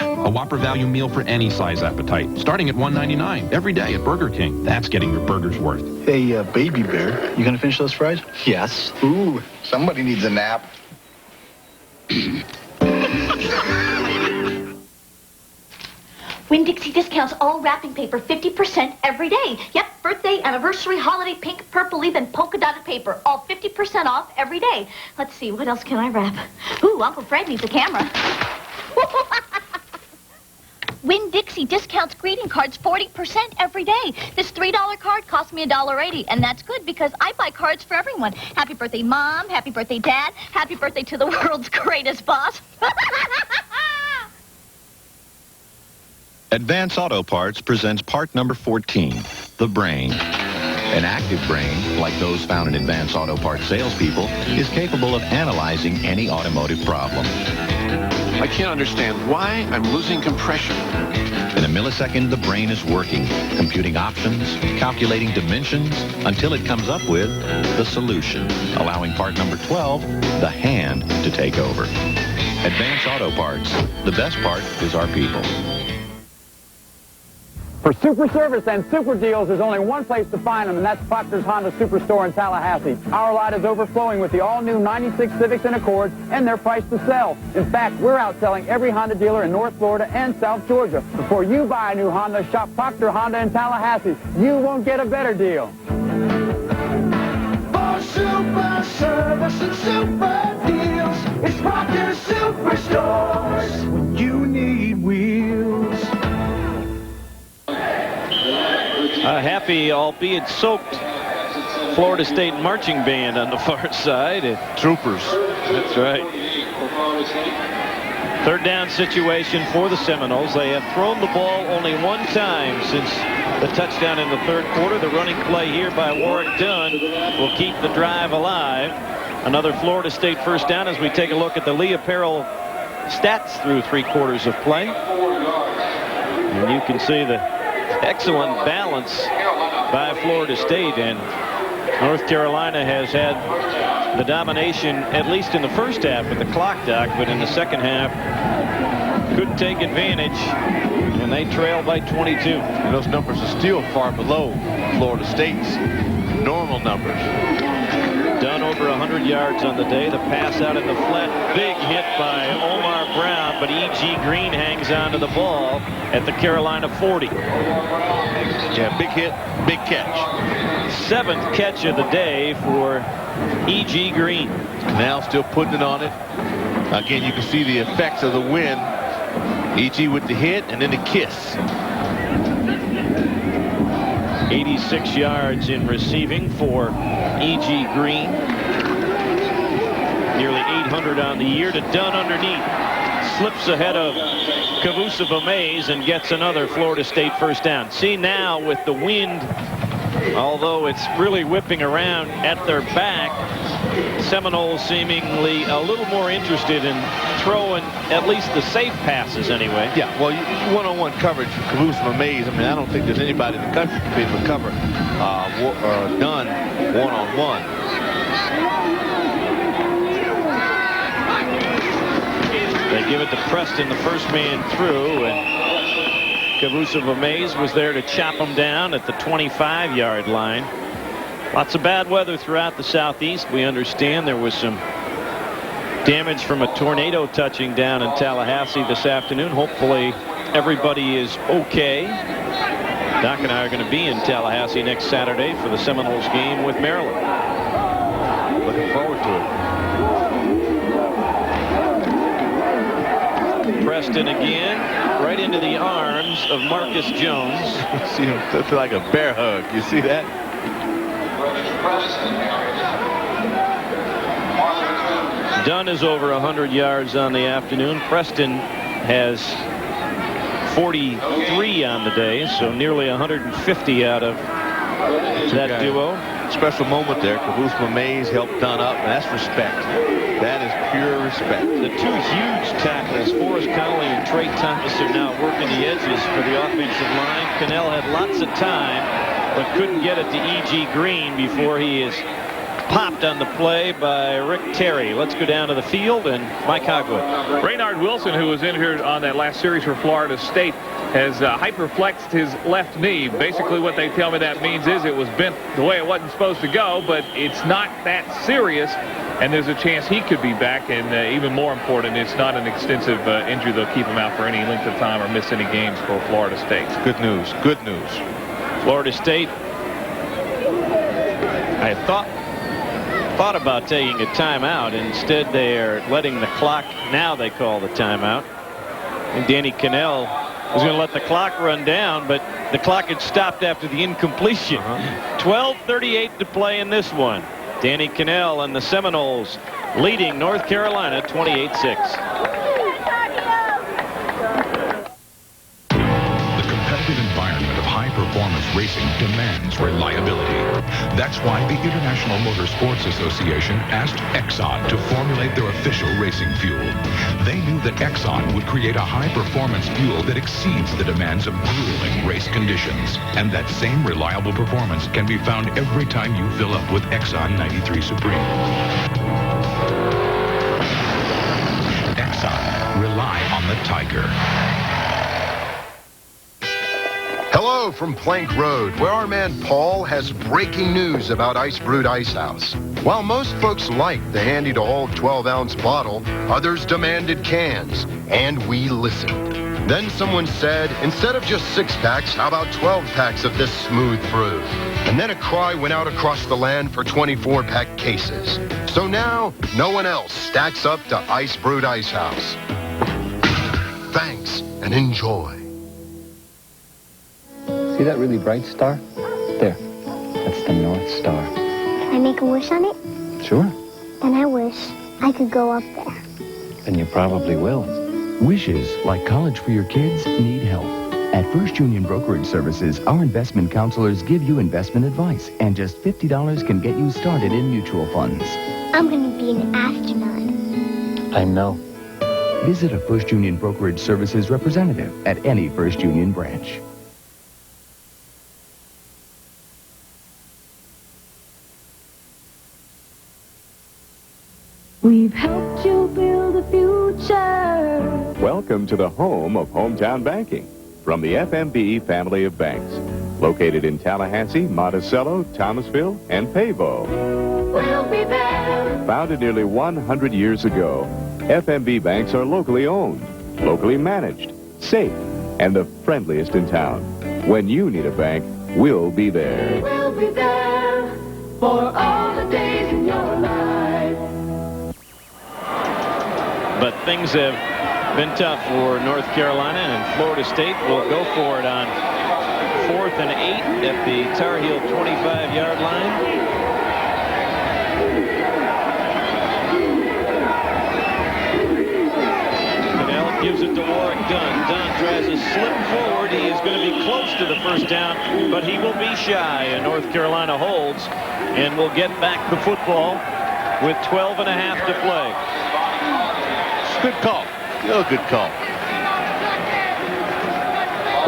Speaker 9: A Whopper value meal for any size appetite, starting at $1.99 every day at Burger King. That's getting your burger's worth.
Speaker 8: Hey, baby bear, you gonna finish those fries?
Speaker 7: Yes. Ooh, somebody needs a nap.
Speaker 10: Winn-Dixie discounts all wrapping paper 50% every day. Yep, birthday, anniversary, holiday, pink, purple, even polka dotted paper. All 50% off every day. Let's see, what else can I wrap? Ooh, Uncle Fred needs a camera. Winn-Dixie discounts greeting cards 40% every day. This $3 card costs me $1.80, and that's good because I buy cards for everyone. Happy birthday, Mom. Happy birthday, Dad. Happy birthday to the world's greatest boss.
Speaker 11: Advance Auto Parts presents part number 14, the brain. An active brain, like those found in Advance Auto Parts salespeople, is capable of analyzing any automotive problem.
Speaker 12: I can't understand why I'm losing compression.
Speaker 11: In a millisecond, the brain is working, computing options, calculating dimensions, until it comes up with the solution, allowing part number 12, the hand, to take over. Advance Auto Parts. The best part is our people.
Speaker 6: For super service and super deals, there's only one place to find them, and that's Proctor's Honda Superstore in Tallahassee. Our lot is overflowing with the all-new 96 Civics and Accords, and they're priced to sell. In fact, we're outselling every Honda dealer in North Florida and South Georgia. Before you buy a new Honda, shop Proctor Honda in Tallahassee. You won't get a better deal.
Speaker 2: For super service and super deals, it's Proctor's Superstores. When you need wheels.
Speaker 1: A happy, albeit soaked, Florida State marching band on the far side.
Speaker 3: Troopers.
Speaker 1: That's right. Third down situation for the Seminoles. They have thrown the ball only one time since the touchdown in the third quarter. The running play here by Warrick Dunn will keep the drive alive. Another Florida State first down as we take a look at the Lee Apparel stats through 3 quarters of play. And you can see the excellent balance by Florida State, and North Carolina has had the domination at least in the first half with the clock dock, but in the second half couldn't take advantage, and they trail by 22.
Speaker 3: And those numbers are still far below Florida State's normal numbers.
Speaker 1: Dunn over over 100 yards on the day. The pass out in the flat. Big hit by Omar Brown, but E.G. Green hangs on to the ball at the Carolina 40.
Speaker 3: Yeah, big hit, big catch.
Speaker 1: 7th catch of the day for E.G. Green.
Speaker 3: Now still putting it on it. Again, you can see the effects of the wind. E.G. with the hit and then the kiss.
Speaker 1: 86 yards in receiving for E.G. Green. Nearly 800 on the year to Dunn underneath. Slips ahead of Kavusova-Mays and gets another Florida State first down. See now with the wind, although it's really whipping around at their back, Seminoles seemingly a little more interested in throwing at least the safe passes anyway.
Speaker 3: Yeah, well, one-on-one coverage for Kavusova-Mays. I mean, I don't think there's anybody in the country to be able to cover Dunn one-on-one.
Speaker 1: They give it to Preston, the first man through, and Kavusova-Mays was there to chop him down at the 25-yard line. Lots of bad weather throughout the southeast. We understand there was some damage from a tornado touching down in Tallahassee this afternoon. Hopefully everybody is okay. Doc and I are going to be in Tallahassee next Saturday for the Seminoles game with Maryland.
Speaker 3: Looking forward to
Speaker 1: it. Preston again, right into the arms of Marcus Jones.
Speaker 3: See him, it's like a bear hug. You see that?
Speaker 1: Dunn is over 100 yards on the afternoon. Preston has 43 on the day, so nearly 150 out of that duo.
Speaker 3: Special moment there. Kavusova-Mays helped Dunn up, and that's respect. That is pure respect.
Speaker 1: The two huge tacklers, Forrest Connolly and Trey Thomas, are now working the edges for the offensive line. Cannell had lots of time, but couldn't get it to E.G. Green before he is popped on the play by Rick Terry. Let's go down to the field and Mike Hogwood.
Speaker 5: Raynard Wilson, who was injured on that last series for Florida State, has hyperflexed his left knee. Basically what they tell me that means is it was bent the way it wasn't supposed to go, but it's not that serious, and there's a chance he could be back. And even more important, it's not an extensive injury that'll keep him out for any length of time or miss any games for Florida State.
Speaker 3: Good news. Good news.
Speaker 1: Florida State, I thought about taking a timeout. Instead, they are letting the clock. Now they call the timeout. And Danny Cannell was going to let the clock run down, but the clock had stopped after the incompletion. 12:38 to play in this one. Danny Cannell and the Seminoles leading North Carolina 28-6.
Speaker 13: High-performance racing demands reliability. That's why the International Motorsports Association asked Exxon to formulate their official racing fuel. They knew that Exxon would create a high-performance fuel that exceeds the demands of grueling race conditions. And that same reliable performance can be found every time you fill up with Exxon 93 Supreme. Exxon, rely on the Tiger.
Speaker 14: Hello from Plank Road, where our man Paul has breaking news about Ice Brewed Ice House. While most folks liked the handy-to-hold 12-ounce bottle, others demanded cans, and we listened. Then someone said, instead of just 6-packs, how about 12-packs of this smooth brew? And then a cry went out across the land for 24-pack cases. So now, no one else stacks up to Ice Brewed Ice House. Thanks, and enjoy.
Speaker 7: See that really bright star? There. That's the North Star.
Speaker 15: Can I make a wish on it?
Speaker 7: Sure.
Speaker 15: Then I wish I could go up there.
Speaker 7: Then you probably will.
Speaker 16: Wishes, like college for your kids, need help. At First Union Brokerage Services, our investment counselors give you investment advice, and just $50 can get you started in mutual funds.
Speaker 15: I'm going to be an astronaut.
Speaker 7: I know.
Speaker 16: Visit a First Union Brokerage Services representative at any First Union branch.
Speaker 17: We've helped you build a future.
Speaker 18: Welcome to the home of hometown banking from the FMB family of banks. Located in Tallahassee, Monticello, Thomasville, and Pavo.
Speaker 17: We'll be there
Speaker 18: Founded nearly 100 years ago, FMB banks are locally owned, locally managed, safe, and the friendliest in town. When you need a bank, we'll be there.
Speaker 17: We'll be there for all the days in your life.
Speaker 1: But things have been tough for North Carolina, and Florida State will go for it on 4th and 8 at the Tar Heel 25-yard line. Gives it to Warrick Dunn. Dunn tries to slip forward. He is going to be close to the first down, but he will be shy, and North Carolina holds and will get back the football with 12 and a half to play.
Speaker 3: It's a good call. Still a good call.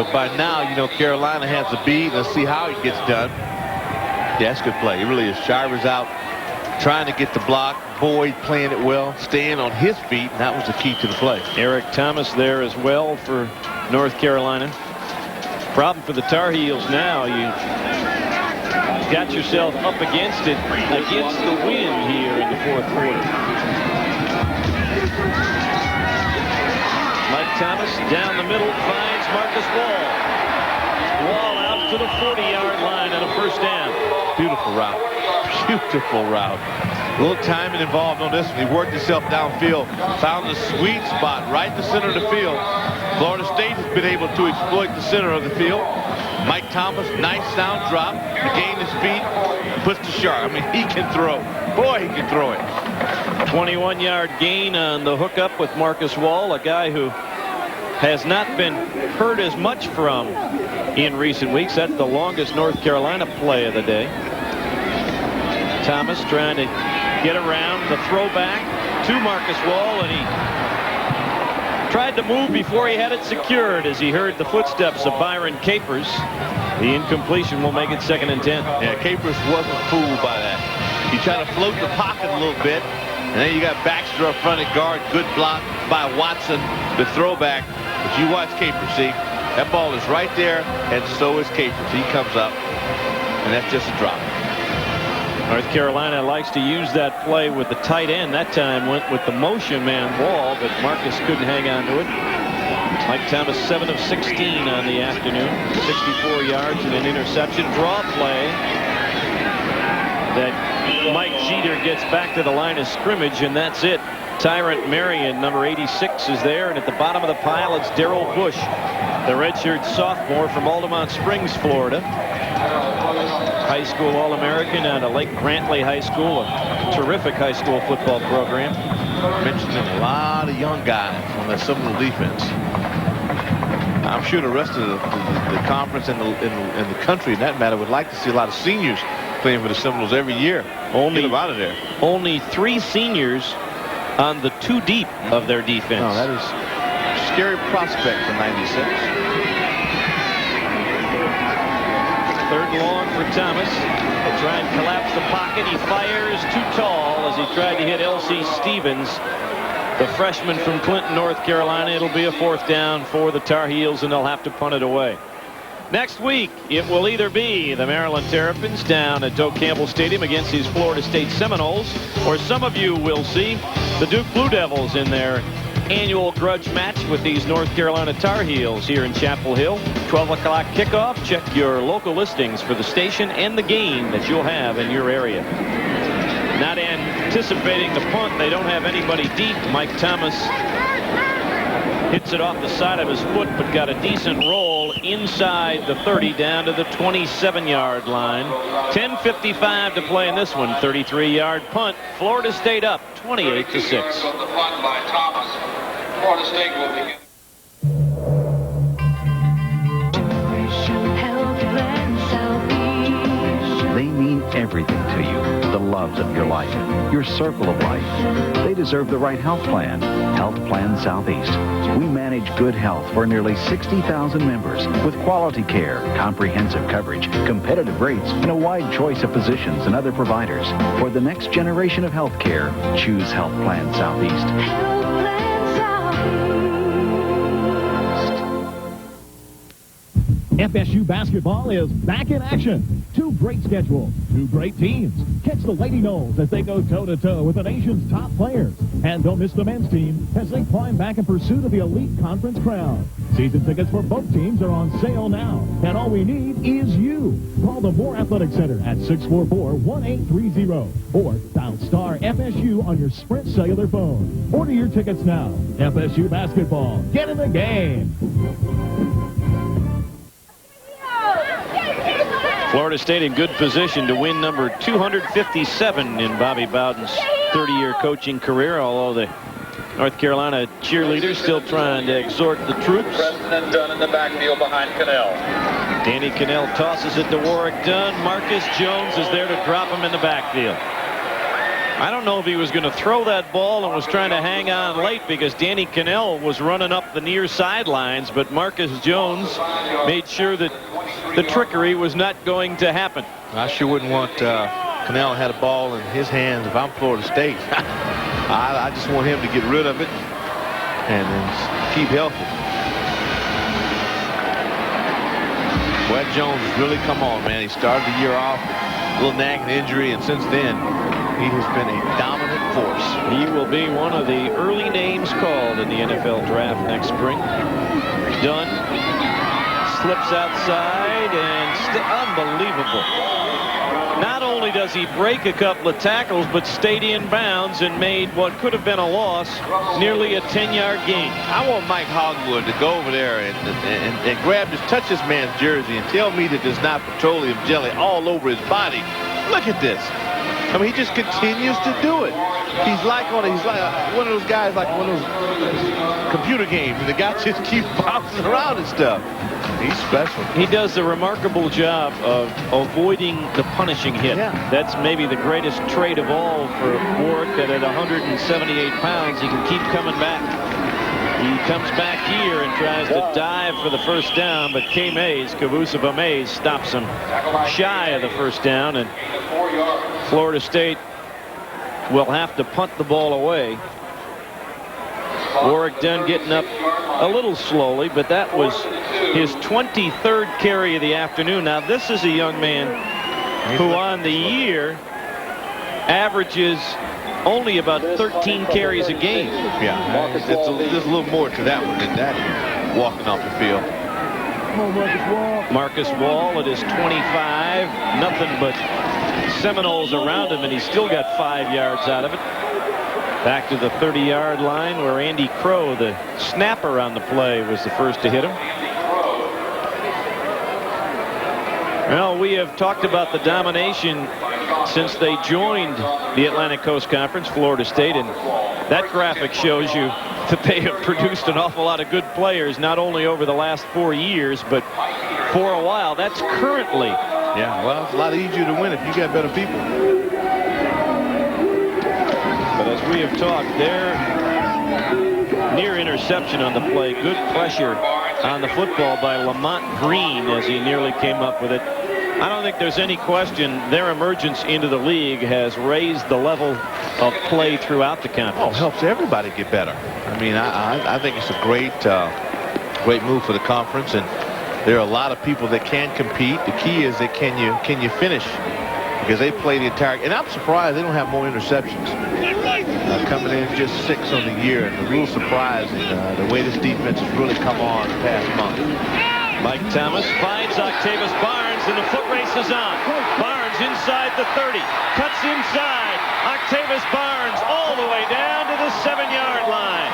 Speaker 3: But by now, you know, Carolina has the beat. Let's see how it gets done. Yeah, that's a good play. It really is. Shivers out, trying to get the block. Boyd playing it well, staying on his feet, and that was the key to the play.
Speaker 1: Eric Thomas there as well for North Carolina. Problem for the Tar Heels now, you got yourself up against it, against the wind here in the 4th quarter. Mike Thomas down the middle finds Marcus Wall. Wall out to the 40-yard line and a first down.
Speaker 3: Beautiful route. Beautiful route. A little timing involved on this one. He worked himself downfield, found the sweet spot right in the center of the field. Florida State has been able to exploit the center of the field. Mike Thomas, nice sound drop, regained his feet, puts the sharp. I mean, he can throw. Boy, he can throw it.
Speaker 1: 21-yard gain on the hookup with Marcus Wall, a guy who has not been heard as much from in recent weeks. That's the longest North Carolina play of the day. Thomas trying to get around the throwback to Marcus Wall, and he tried to move before he had it secured as he heard the footsteps of Byron Capers. The incompletion will make it 2nd and 10.
Speaker 3: Yeah, Capers wasn't fooled by that. He tried to float the pocket a little bit, and then you got Baxter up front at guard. Good block by Watson, the throwback. But you watch Capers, see? That ball is right there, and so is Capers. He comes up, and that's just a drop.
Speaker 1: North Carolina likes to use that play with the tight end. That time went with the motion man Wall, but Marcus couldn't hang on to it. Mike Thomas 7 of 16 on the afternoon. 64 yards and an interception. Draw play that Mike Jeter gets back to the line of scrimmage, and that's it. Tyrant Marion, number 86, is there, and at the bottom of the pile it's Darrell Bush, the redshirt sophomore from Altamont Springs, Florida. High school All-American out of Lake Brantley High School, a terrific high school football program.
Speaker 3: Mentioning a lot of young guys on that Seminole defense. I'm sure the rest of the conference and the country, in that matter, would like to see a lot of seniors playing for the Seminoles every year. Get them out of there.
Speaker 1: Only 3 seniors on the 2 deep of their defense.
Speaker 3: No, that is a scary prospect for 96.
Speaker 1: 3rd and long for Thomas. He'll try and collapse the pocket. He fires too tall as he tried to hit L.C. Stevens, the freshman from Clinton, North Carolina. It'll be a 4th down for the Tar Heels, and they'll have to punt it away. Next week, it will either be the Maryland Terrapins down at Doak Campbell Stadium against these Florida State Seminoles, or some of you will see the Duke Blue Devils in their annual grudge match with these North Carolina Tar Heels here in Chapel Hill. 12 o'clock kickoff. Check your local listings for the station and the game that you'll have in your area. Not anticipating the punt. They don't have anybody deep. Mike Thomas hits it off the side of his foot, but got a decent roll inside the 30 down to the 27-yard line. 10:55 to play in this one. 33-yard punt. Florida State up 28-6.
Speaker 2: Florida State will begin.
Speaker 19: They mean everything to you. The loves of your life, your circle of life. They deserve the right health plan. Health Plan Southeast. We manage good health for nearly 60,000 members with quality care, comprehensive coverage, competitive rates, and a wide choice of physicians and other providers. For the next generation of health care, choose Health Plan Southeast.
Speaker 20: FSU basketball is back in action. 2 great schedule, 2 great teams. Catch the Lady Noles as they go toe-to-toe with the nation's top players. And don't miss the men's team as they climb back in pursuit of the elite conference crown. Season tickets for both teams are on sale now, and all we need is you. Call the Moore Athletic Center at 644-1830 or dial star FSU on your Sprint cellular phone. Order your tickets now. FSU basketball. Get in the game.
Speaker 1: Florida State in good position to win number 257 in Bobby Bowden's 30-year coaching career, although the North Carolina cheerleaders still trying to exhort the troops.
Speaker 21: President Dunn in the backfield behind Cannell.
Speaker 1: Danny Cannell tosses it to Warrick Dunn. Marcus Jones is there to drop him in the backfield. I don't know if he was going to throw that ball and was trying to hang on late because Danny Cannell was running up the near sidelines, but Marcus Jones made sure that the trickery was not going to happen.
Speaker 3: I sure wouldn't want Cannell had a ball in his hands if I'm Florida State. I just want him to get rid of it and keep healthy. Well, Jones has really come on, man. He started the year off a little nagging injury, and since then he has been a dominant force.
Speaker 1: He will be one of the early names called in the NFL draft next spring. Dunn slips outside and unbelievable. Not only does he break a couple of tackles, but stayed in bounds and made what could have been a loss nearly a 10-yard gain.
Speaker 3: I want Mike Hogwood to go over there and grab touch this man's jersey and tell me that there's not petroleum jelly all over his body. Look at this. I mean, he just continues to do it. He's like one of those guys, like one of those computer games, and the guy just keeps bouncing around and stuff. He's special.
Speaker 1: He does a remarkable job of avoiding the punishing hit.
Speaker 3: Yeah.
Speaker 1: That's maybe the greatest trait of all for Warrick, that at 178 pounds, he can keep coming back. He comes back here and tries to dive for the first down, but Kavusaba Mays stops him shy of the first down, and Florida State will have to punt the ball away. Warrick Dunn getting up a little slowly, but that was his 23rd carry of the afternoon. Now, this is a young man who on the year averages only about 13 carries a game.
Speaker 3: Yeah, there's a little more to that one than that walking off the field.
Speaker 1: Marcus Wall at his 25, nothing but Seminoles around him, and he's still got 5 yards out of it. Back to the 30-yard line where Andy Crow, the snapper on the play, was the first to hit him. Well, we have talked about the domination since they joined the Atlantic Coast Conference, Florida State, and that graphic shows you that they have produced an awful lot of good players, not only over the last 4 years, but for a while. That's currently.
Speaker 3: Yeah, well, it's a lot easier to win if you got better people.
Speaker 1: But as we have talked, their near interception on the play, good pressure on the football by Lamont Green as he nearly came up with it. I don't think there's any question their emergence into the league has raised the level of play throughout the conference.
Speaker 3: Oh, it helps everybody get better. I mean, I think it's a great move for the conference, and there are a lot of people that can compete. The key is that can you finish, because they play the entire. And I'm surprised they don't have more interceptions. Coming in just 6 on the year, and a little surprising the way this defense has really come on the past month.
Speaker 1: Mike Thomas finds Octavius Barnes, and the foot race is on. Barnes inside the 30, cuts inside. Octavius Barnes all the way down to the 7-yard line.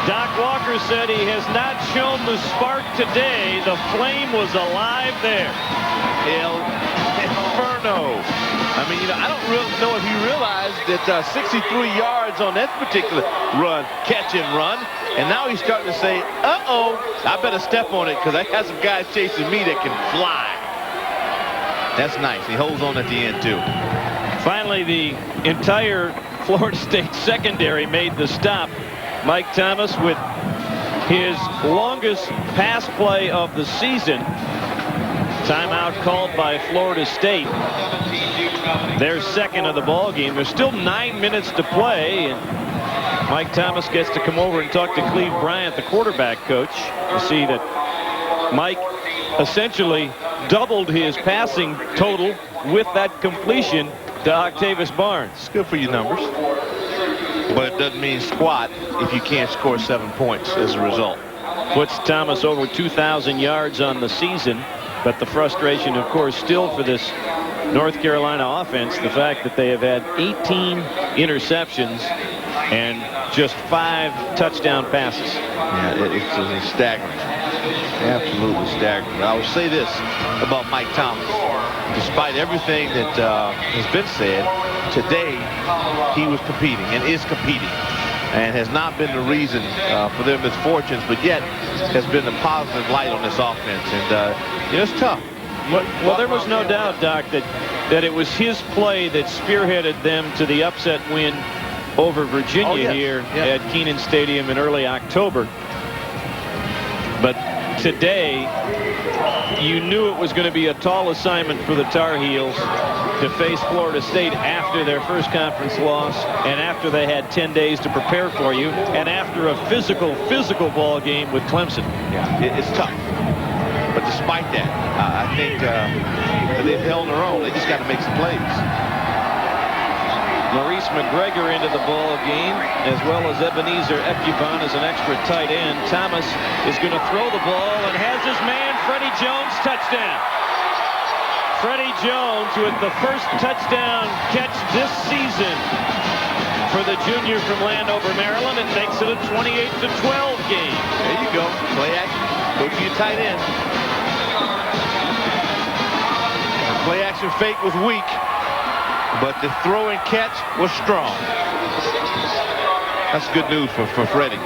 Speaker 1: Doc Walker said he has not shown the spark today. The flame was alive there.
Speaker 3: El Inferno. I mean, I don't really know if you realize that 63 yards on that particular run, catch and run. And now he's starting to say, uh-oh, I better step on it because I got some guys chasing me that can fly. That's nice. He holds on at the end, too.
Speaker 1: Finally, the entire Florida State secondary made the stop. Mike Thomas with his longest pass play of the season. Timeout called by Florida State. Their second of the ball game. There's still 9 minutes to play, and Mike Thomas gets to come over and talk to Cleve Bryant, the quarterback coach, to see that Mike essentially doubled his passing total with that completion to Octavius Barnes.
Speaker 3: It's good for your numbers, but it doesn't mean squat if you can't score 7 points as a result.
Speaker 1: Puts Thomas over 2,000 yards on the season, but the frustration, of course, still for this North Carolina offense, the fact that they have had 18 interceptions and just 5 touchdown passes.
Speaker 3: Yeah, it's staggering. Absolutely staggering. I will say this about Mike Thomas. Despite everything that has been said, today he was competing and is competing and has not been the reason for their misfortunes, but yet has been a positive light on this offense. And it's tough.
Speaker 1: Well, there was no doubt, Doc, that it was his play that spearheaded them to the upset win over Virginia here at Kenan Stadium in early October. But today, you knew it was going to be a tall assignment for the Tar Heels to face Florida State after their first conference loss and after they had 10 days to prepare for you and after a physical ball game with Clemson.
Speaker 3: Yeah, it's tough. But despite that, I think they've held their own. They just got to make some plays.
Speaker 1: Maurice McGregor into the ball game, as well as Ebenezer Ekubon as an extra tight end. Thomas is going to throw the ball and has his man, Freddie Jones, touchdown. Freddie Jones with the first touchdown catch this season for the junior from Landover, Maryland. It makes it a 28-12 game.
Speaker 3: There you go. Play action. Go to your tight end. Play action fake was weak, but the throw and catch was strong. That's good news for Freddie.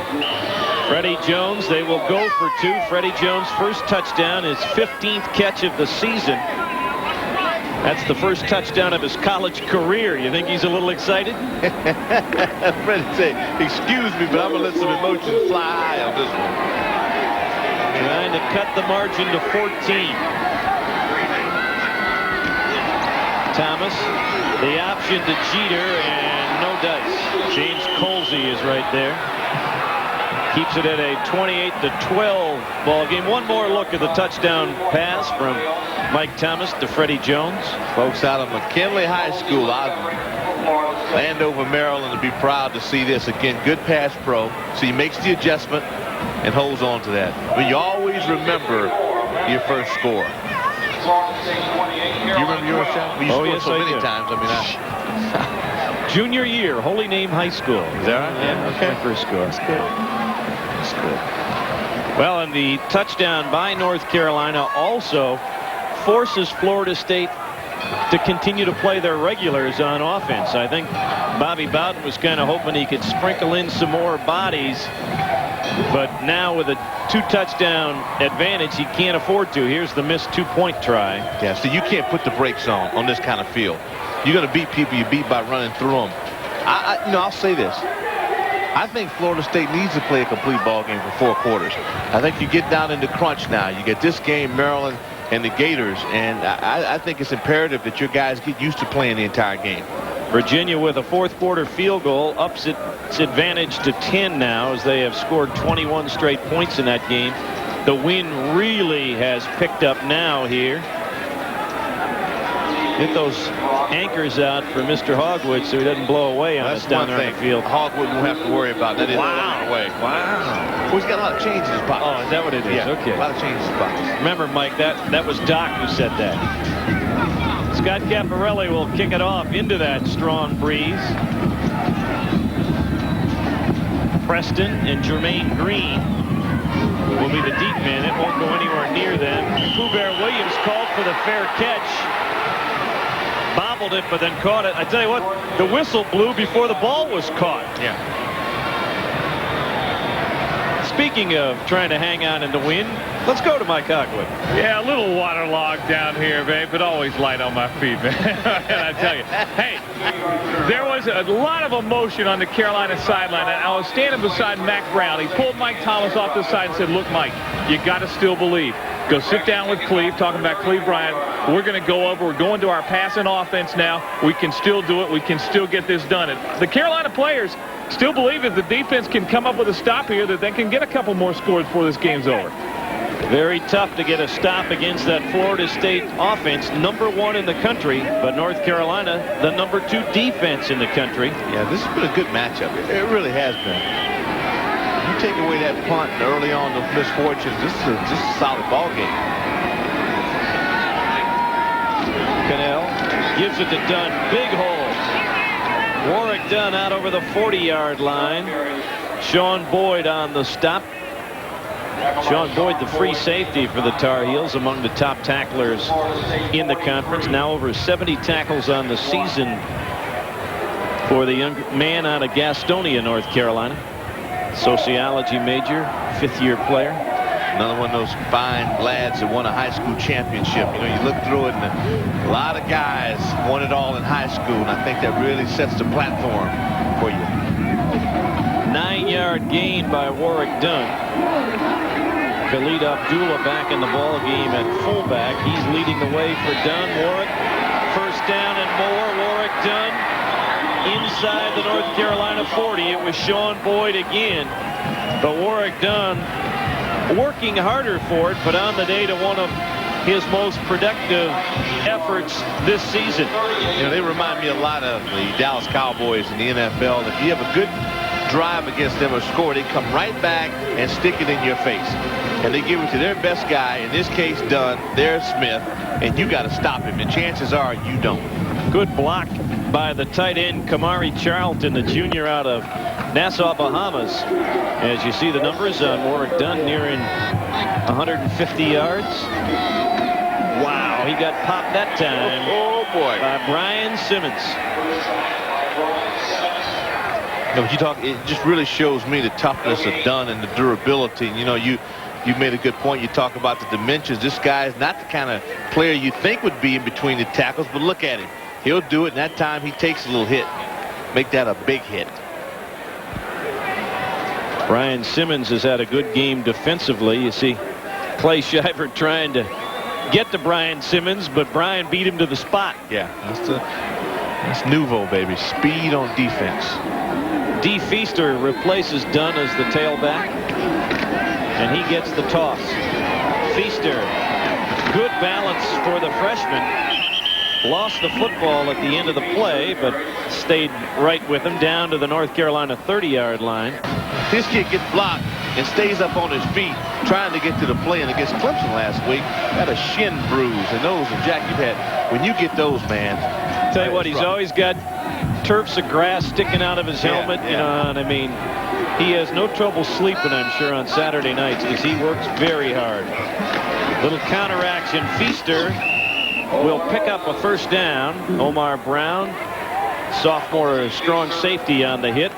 Speaker 1: Freddie Jones, they will go for 2. Freddie Jones' first touchdown, his 15th catch of the season. That's the first touchdown of his college career. You think he's a little excited?
Speaker 3: Freddie say, excuse me, but I'm going to let some emotions fly high on this one.
Speaker 1: Trying to cut the margin to 14. Thomas, the option to Jeter, and no dice. James Colsey is right there. Keeps it at a 28-12 ball game. One more look at the touchdown pass from Mike Thomas to Freddie Jones.
Speaker 3: Folks out of McKinley High School out of Landover, Maryland, to be proud to see this. Again, good pass pro. So he makes the adjustment and holds on to that. But you always remember your first score. You remember yours, John? You scored so many times. I mean,
Speaker 1: junior year, Holy Name High School.
Speaker 3: Is that right?
Speaker 1: Yeah, that was my first score. That's good. That's good. Well, and the touchdown by North Carolina also forces Florida State to continue to play their regulars on offense. I think Bobby Bowden was kind of hoping he could sprinkle in some more bodies, but now with a 2-touchdown advantage, he can't afford to. Here's the missed 2-point try.
Speaker 3: Yeah, so you can't put the brakes on this kind of field. You're going to beat people you beat by running through them. I'll say this. I think Florida State needs to play a complete ball game for 4 quarters. I think you get down into crunch now. You get this game, Maryland and the Gators, and I think it's imperative that your guys get used to playing the entire game.
Speaker 1: Virginia with a 4th quarter field goal ups its advantage to 10 now, as they have scored 21 straight points in that game. The wind really has picked up now here. Get those anchors out for Mr. Hogwood so he doesn't blow away on us down there on the field.
Speaker 3: Hogwood won't have to worry about that.
Speaker 1: Wow.
Speaker 3: Away. Wow. Well, he's got a lot of change in his pocket.
Speaker 1: Oh, is that what it is?
Speaker 3: Yeah,
Speaker 1: okay.
Speaker 3: A lot of change in his pocket.
Speaker 1: Remember, Mike, that was Doc who said that. Scott Caparelli will kick it off into that strong breeze. Preston and Jermaine Green will be the deep men. It won't go anywhere near them. Pooh-Bear Williams called for the fair catch. Bobbled it, but then caught it. I tell you what, the whistle blew before the ball was caught.
Speaker 3: Yeah.
Speaker 5: Speaking of trying to hang on in the wind, let's go to Mike Hogwood.
Speaker 4: Yeah, a little waterlogged down here, babe, but always light on my feet, man. I tell you. Hey, there was a lot of emotion on the Carolina sideline. And I was standing beside Mac Brown. He pulled Mike Thomas off the side and said, look, Mike, you got to still believe. Go sit down with Cleve, talking about Cleve Bryant. We're going to go over. We're going to our passing offense now. We can still do it. We can still get this done. And the Carolina players still believe that the defense can come up with a stop here, that they can get a couple more scores before this game's over.
Speaker 1: Very tough to get a stop against that Florida State offense, #1 in the country, but North Carolina, the #2 defense in the country.
Speaker 3: Yeah, this has been a good matchup. It really has been. You take away that punt early on, those misfortunes, this is just a solid ball game.
Speaker 1: Cannell gives it to Dunn. Big hole. Warrick Dunn out over the 40-yard line. Sean Boyd on the stop. Sean Boyd, the free safety for the Tar Heels, among the top tacklers in the conference. Now over 70 tackles on the season for the young man out of Gastonia, North Carolina. Sociology major, 5th-year player.
Speaker 3: Another one of those fine lads that won a high school championship. You know, you look through it, and a lot of guys won it all in high school, and I think that really sets the platform for you.
Speaker 1: 9-yard gain by Warrick Dunn. Khalid Abdullah back in the ball game at fullback. He's leading the way for Dunn. Warrick, first down and more. Warrick Dunn inside the North Carolina 40. It was Sean Boyd again. But Warrick Dunn working harder for it, but on the day to one of his most productive efforts this season.
Speaker 3: You know, they remind me a lot of the Dallas Cowboys in the NFL. If you have a good drive against them or score, they come right back and stick it in your face. And they give it to their best guy, in this case Dunn, there's Smith, and you got to stop him. And chances are you don't.
Speaker 1: Good block by the tight end Kamari Charlton, the junior out of Nassau, Bahamas. As you see the numbers on Warrick Dunn, nearing 150 yards. Wow, he got popped that time.
Speaker 3: Oh boy,
Speaker 1: by Brian Simmons.
Speaker 3: You know, you talk, it just really shows me the toughness of Dunn and the durability. You know, you made a good point. You talk about the dimensions. This guy is not the kind of player you think would be in between the tackles, but look at him. He'll do it, and that time he takes a little hit. Make that a big hit.
Speaker 1: Brian Simmons has had a good game defensively. You see Clay Shiver trying to get to Brian Simmons, but Brian beat him to the spot.
Speaker 3: Yeah, that's nouveau, baby. Speed on defense.
Speaker 1: D. Feaster replaces Dunn as the tailback, and he gets the toss. Feaster, good balance for the freshman. Lost the football at the end of the play, but stayed right with him down to the North Carolina 30-yard line.
Speaker 3: This kid gets blocked and stays up on his feet trying to get to the play. And against Clemson last week, had a shin bruise. And those, and Jack, you've had, when you get those, man.
Speaker 1: Tell you what, he's always got turfs of grass sticking out of his helmet. You know, and I mean, he has no trouble sleeping, I'm sure, on Saturday nights because he works very hard. Little counteraction. Feaster will pick up a first down. Omar Brown, sophomore, strong safety on the hit.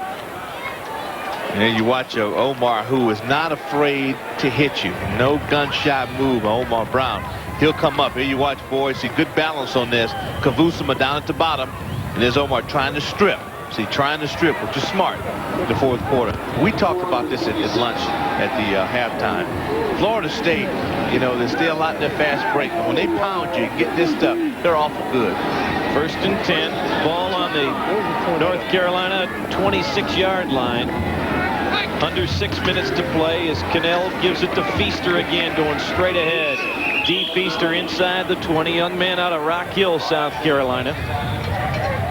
Speaker 3: And you watch Omar, who is not afraid to hit you. No gunshot move, Omar Brown. He'll come up. Here you watch, boys. See good balance on this. Kavusuma down at the bottom. And there's Omar trying to strip. See, trying to strip, which is smart in the fourth quarter. We talked about this at lunch at the halftime. Florida State, you know, they stay a lot in their fast break. But when they pound you and get this stuff, they're awful good.
Speaker 1: First and 10. Ball on the North Carolina 26-yard line. Under 6 minutes to play as Cannell gives it to Feaster again, going straight ahead. D. Feaster inside the 20. Young man out of Rock Hill, South Carolina.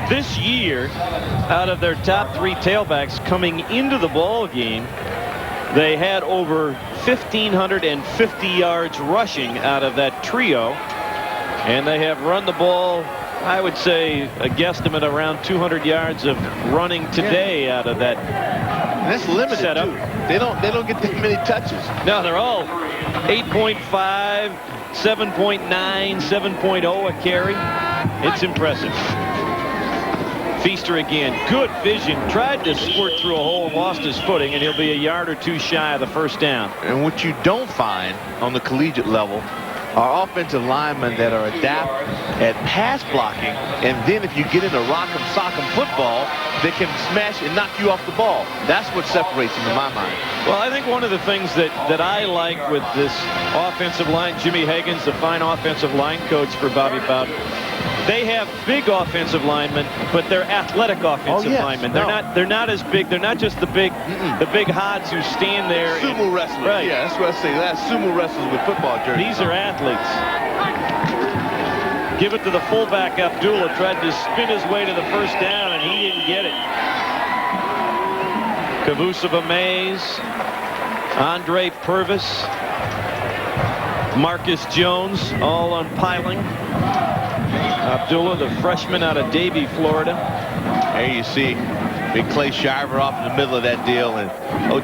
Speaker 1: This year, out of their top 3 tailbacks coming into the ball game, they had over 1,550 yards rushing out of that trio. And they have run the ball, I would say, a guesstimate around 200 yards of running today out of that.
Speaker 3: And that's limited
Speaker 1: setup.
Speaker 3: Too. They don't get that many touches.
Speaker 1: No, they're all 8.5, 7.9, 7.0 a carry. It's impressive. Feaster again, good vision, tried to squirt through a hole and lost his footing, and he'll be a yard or two shy of the first down.
Speaker 3: And what you don't find on the collegiate level are offensive linemen that are adept at pass blocking, and then if you get into rock'em sock'em football, they can smash and knock you off the ball. That's what separates them in my mind.
Speaker 1: Well, I think one of the things that I like with this offensive line, Jimmy Hagan's the fine offensive line coach for Bobby Bowden. They have big offensive linemen, but they're athletic offensive linemen. They're not as big. They're not just the big hods who stand there.
Speaker 3: Sumo wrestlers.
Speaker 1: Right.
Speaker 3: Yeah, that's what I say. That's sumo wrestlers with football jerseys.
Speaker 1: These are athletes. Give it to the fullback. Abdullah tried to spin his way to the first down, and he didn't get it. Kavusa Mays, Andre Purvis, Marcus Jones, all on piling. Abdullah, the freshman out of Davie, Florida.
Speaker 3: There you see big Clay Shiver off in the middle of that deal, and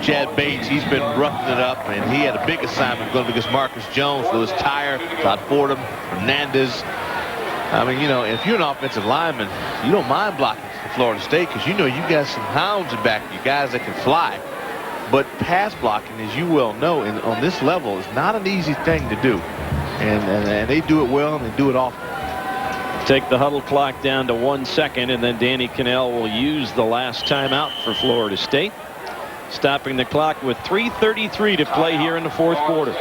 Speaker 3: Chad Bates, he's been roughing it up, and he had a big assignment going against Marcus Jones, Lewis Tyre, Todd Fordham, Hernandez. I mean, you know, if you're an offensive lineman, you don't mind blocking for Florida State because you know you got some hounds in back, you guys that can fly. But pass blocking, as you well know, on this level is not an easy thing to do. And they do it well, and they do it often.
Speaker 1: Take the huddle clock down to 1 second, and then Danny Cannell will use the last timeout for Florida State, stopping the clock with 3:33 to play here in the fourth quarter.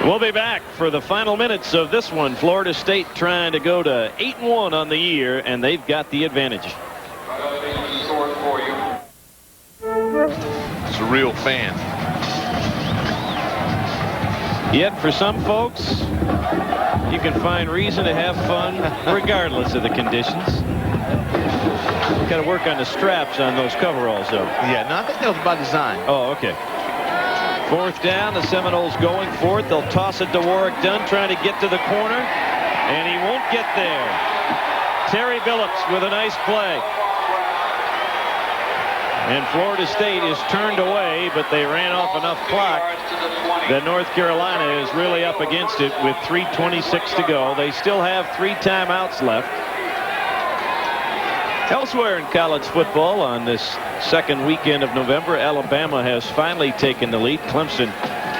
Speaker 1: We'll be back for the final minutes of this one. Florida State trying to go to 8-1 on the year, and they've got the advantage.
Speaker 3: It's a real fan.
Speaker 1: Yet for some folks, you can find reason to have fun regardless of the conditions. Got to work on the straps on those coveralls, though.
Speaker 3: Yeah, no, I think that was by design.
Speaker 1: Oh, okay. Fourth down, the Seminoles going for it. They'll toss it to Warrick Dunn, trying to get to the corner, and he won't get there. Terry Billups with a nice play. And Florida State is turned away, but they ran off enough clock that North Carolina is really up against it with 3:26 to go. They still have 3 timeouts left. Elsewhere in college football on this second weekend of November, Alabama has finally taken the lead. Clemson,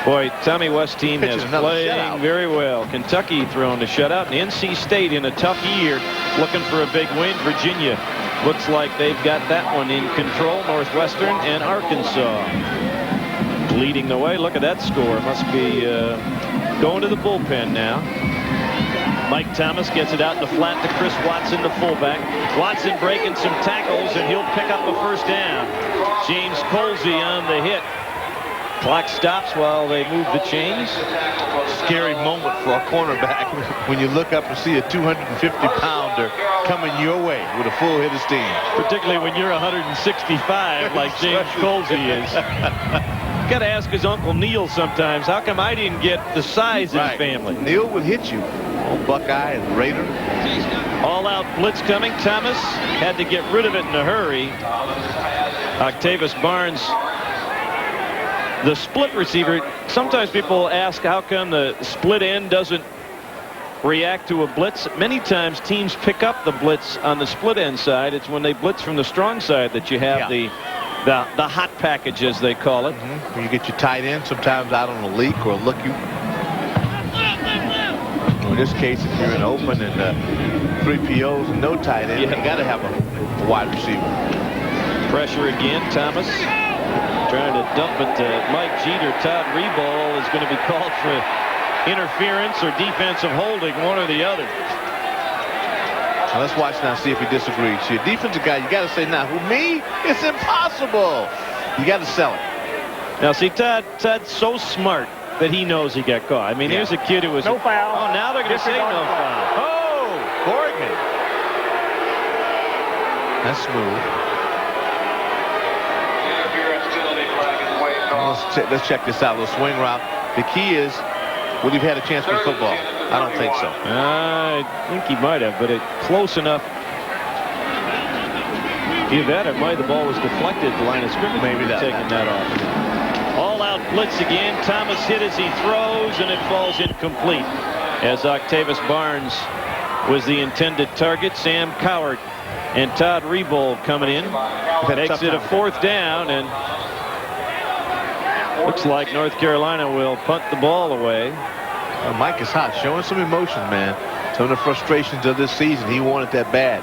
Speaker 1: boy, Tommy West team is playing very well. Kentucky throwing a shutout, and NC State in a tough year looking for a big win. Virginia looks like they've got that one in control. Northwestern and Arkansas leading the way. Look at that score. Must be going to the bullpen now. Mike Thomas gets it out in the flat to Chris Watson, the fullback. Watson breaking some tackles, and he'll pick up a first down. James Colsey on the hit. Clock stops while they move the chains.
Speaker 3: Scary moment for a cornerback when you look up and see a 250-pounder coming your way with a full hit of steam.
Speaker 1: Particularly when you're 165 like James Colsey is. Got to ask his Uncle Neil sometimes, how come I didn't get the size in the family?
Speaker 3: Neil would hit you. Old Buckeye and Raider.
Speaker 1: All-out blitz coming. Thomas had to get rid of it in a hurry. Octavius Barnes, the split receiver. Sometimes people ask how come the split end doesn't react to a blitz. Many times teams pick up the blitz on the split end side. It's when they blitz from the strong side that you have the hot package, as they call it.
Speaker 3: When you get your tight end sometimes out on a leak or a look-you. In this case, if you're in open and 3 POs and no tight end, you got to have a wide receiver.
Speaker 1: Pressure again. Thomas trying to dump it to Mike Jeter. Todd Reboll is going to be called for interference or defensive holding, one or the other.
Speaker 3: Now let's watch now, see if he disagrees. You're a defensive guy, you got to say, now, who, me? It's impossible. You got to sell it.
Speaker 1: Now, see, Todd's so smart that he knows he got caught. I mean, here's a kid who was...
Speaker 5: No foul.
Speaker 1: Oh, now they're going to say no foul.
Speaker 3: Oh, Corrigan. That's smooth. Let's check this out. A little swing route. The key is, would he have had a chance with football? I don't think so.
Speaker 1: I think he might have, but close enough. Either that or the ball was deflected at the line of scrimmage.
Speaker 3: Maybe
Speaker 1: taking that off. All-out blitz again. Thomas hit as he throws, and it falls incomplete. As Octavius Barnes was the intended target. Sam Cowart and Todd Reboll coming in. Makes it a fourth down, and looks like North Carolina will punt the ball away.
Speaker 3: Mike is hot, showing some emotion, man. Some of the frustrations of this season. He wanted that bad.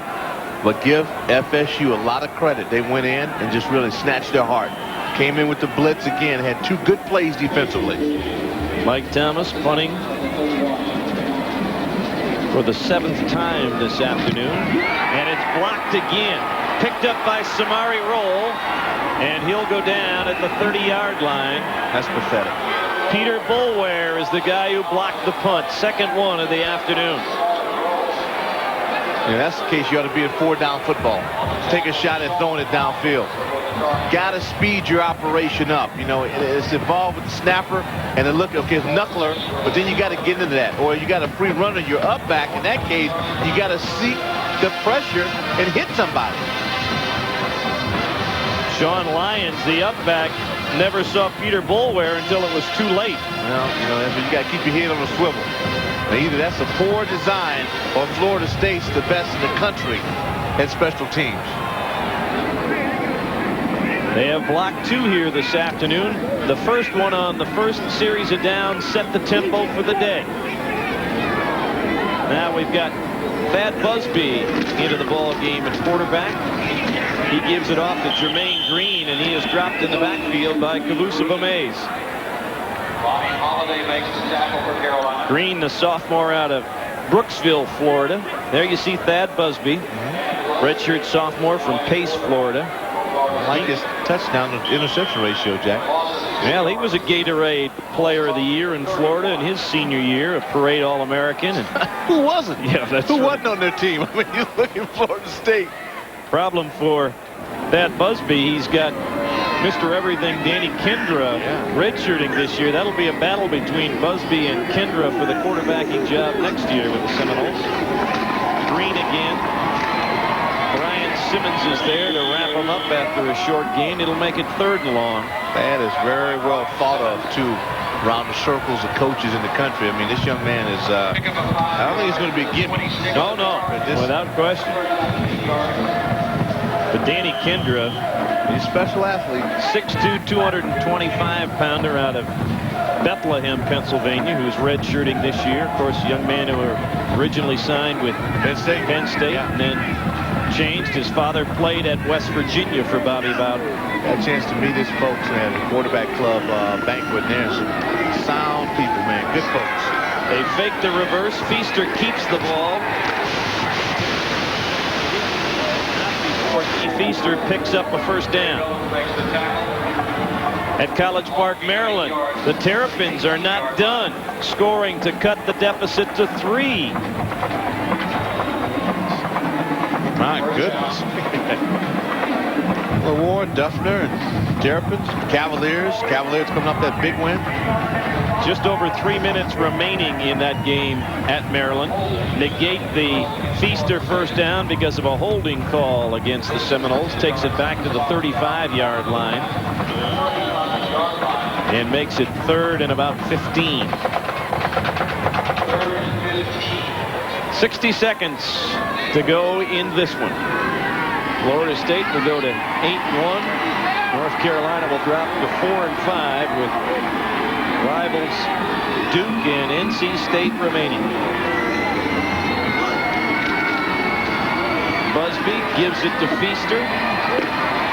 Speaker 3: But give FSU a lot of credit. They went in and just really snatched their heart. Came in with the blitz again. Had 2 good plays defensively.
Speaker 1: Mike Thomas punting. for the 7th time this afternoon. And it's blocked again. Picked up by Samari Roll. And he'll go down at the 30-yard line.
Speaker 3: That's pathetic.
Speaker 1: Peter Boulware is the guy who blocked the punt. Second one of the afternoon.
Speaker 3: Yeah, that's the case. You ought to be a 4-down football. Take a shot at throwing it downfield. Got to speed your operation up. You know, it's involved with the snapper and the look. Okay, it's knuckler, but then you got to get into that. Or you got a free runner. You're up back. In that case, you got to seek the pressure and hit somebody. Sean Lyons, the up back, never saw Peter Boulware until it was too late. Well, you know, you got to keep your head on a swivel. Now, either that's a poor design or Florida State's the best in the country at special teams. They have blocked 2 here this afternoon. The first one on the first series of downs set the tempo for the day. Now we've got Thad Busby into the ball game at quarterback. He gives it off to Jermaine Green, and he is dropped in the backfield by Kavusa Bames. Green, the sophomore out of Brooksville, Florida. There you see Thad Busby, redshirt sophomore from Pace, Florida. I like his touchdown to interception ratio, Jack. Well, he was a Gatorade Player of the Year in Florida in his senior year, a parade All-American. Who wasn't? Yeah, that's Who wasn't on their team? I mean, you look at Florida State. Problem for Thad Busby, he's got Mr. Everything Danny Kendra redshirting this year. That'll be a battle between Busby and Kendra for the quarterbacking job next year with the Seminoles. Green again. Brian Simmons is there to wrap him up after a short gain. It'll make it 3rd and long. That is very well thought of, too, around the circles of coaches in the country. I mean, this young man is, I don't think it's going to be a gimme. No, without question. But Danny Kendra, he's a special athlete. 6'2", 225-pounder out of Bethlehem, Pennsylvania, who's redshirting this year. Of course, a young man who originally signed with Penn State and then changed. His father played at West Virginia for Bobby Bowden. Got a chance to meet his folks at the quarterback club banquet there. Some sound people, man. Good folks. They fake the reverse. Feaster keeps the ball. Feaster picks up a first down. At College Park, Maryland, the Terrapins are not done scoring to cut the deficit to 3. My goodness. Warren, Duffner, and Terrapins, Cavaliers. Cavaliers coming up that big win. Just over 3 minutes remaining in that game at Maryland. Negate the Feaster first down because of a holding call against the Seminoles. Takes it back to the 35-yard line. And makes it 3rd and about 15. 60 seconds to go in this one. Florida State will go to 8-1. North Carolina will drop to 4-5 with rivals Duke and NC State remaining. Busby gives it to Feaster.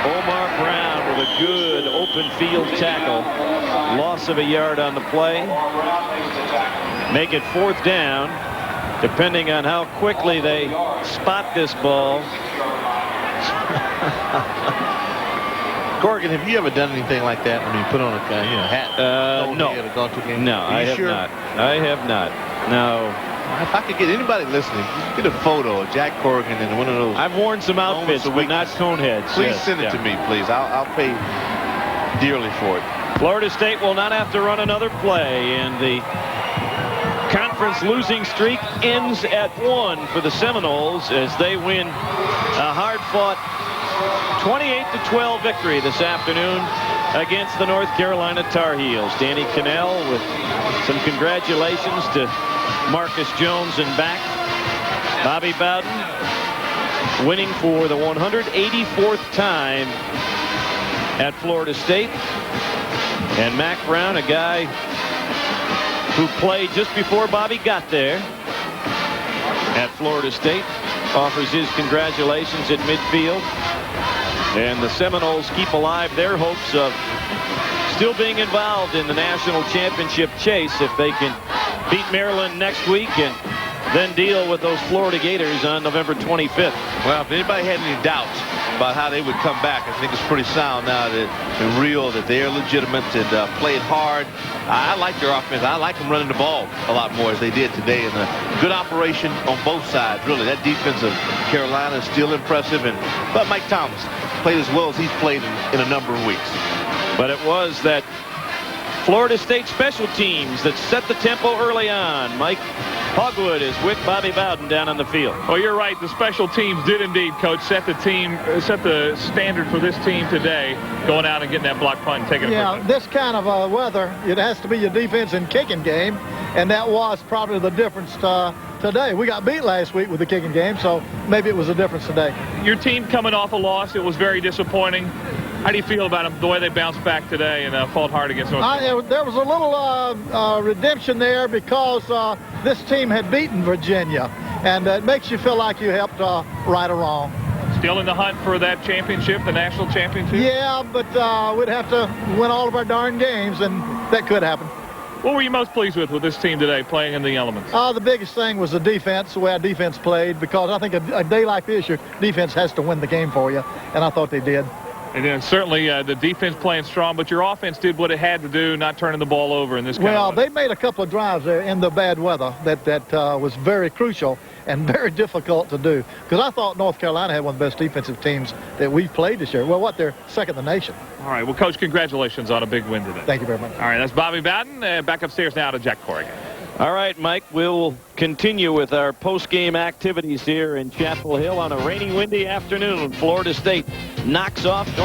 Speaker 3: Omar Brown with a good open field tackle. Loss of a yard on the play. Make it 4th down. Depending on how quickly they spot this ball. Corrigan, have you ever done anything like that? I mean, put on a hat? No. No, I have not. I have not. No. If I could get anybody listening, get a photo of Jack Corrigan in one of those. I've worn some outfits, but not cone heads. Please send it to me, please. I'll pay dearly for it. Florida State will not have to run another play, and the conference losing streak ends at 1 for the Seminoles as they win a hard-fought 28-12 victory this afternoon against the North Carolina Tar Heels. Danny Cannell with some congratulations to Marcus Jones and back. Bobby Bowden winning for the 184th time at Florida State. And Mack Brown, a guy who played just before Bobby got there at Florida State, offers his congratulations at midfield. And the Seminoles keep alive their hopes of still being involved in the national championship chase if they can beat Maryland next week and
Speaker 1: then deal with those Florida Gators on November 25th.
Speaker 3: Well, if anybody had any doubts about how they would come back, I think it's pretty sound now that and real that they are legitimate and played hard. I like their offense. I like them running the ball a lot more as they did today, and a good operation on both sides. Really, that defense of Carolina is still impressive, but Mike Thomas played as well as he's played in a number of weeks.
Speaker 1: But it was that Florida State special teams that set the tempo early on. Mike Hogwood is with Bobby Bowden down on the field.
Speaker 5: Well, you're right. The special teams did indeed, Coach, set the standard for this team today, going out and getting that block punt and taking it.
Speaker 9: Yeah, this kind of weather, it has to be your defense and kicking game, and that was probably the difference today. We got beat last week with the kicking game, so maybe it was a difference today.
Speaker 5: Your team coming off a loss, it was very disappointing. How do you feel about them, the way they bounced back today and fought hard against North Carolina?
Speaker 9: There was a little redemption there because this team had beaten Virginia, and it makes you feel like you helped right or wrong.
Speaker 5: Still in the hunt for that championship, the national championship?
Speaker 9: Yeah, but we'd have to win all of our darn games, and that could happen.
Speaker 5: What were you most pleased with this team today, playing in the elements?
Speaker 9: The biggest thing was the defense, the way our defense played, because I think a day like this, your defense has to win the game for you, and I thought they did.
Speaker 5: And then certainly the defense playing strong, but your offense did what it had to do, not turning the ball over in this kind of
Speaker 9: weather. They made a couple of drives there in the bad weather that was very crucial and very difficult to do. Because I thought North Carolina had one of the best defensive teams that we've played this year. Well, they're second in the nation.
Speaker 5: All right. Well, Coach, congratulations on a big win today.
Speaker 9: Thank you very much.
Speaker 5: All right. That's Bobby Bowden. Back upstairs now to Jack Corrigan.
Speaker 1: All right, Mike, we'll continue with our post-game activities here in Chapel Hill on a rainy, windy afternoon. Florida State knocks off North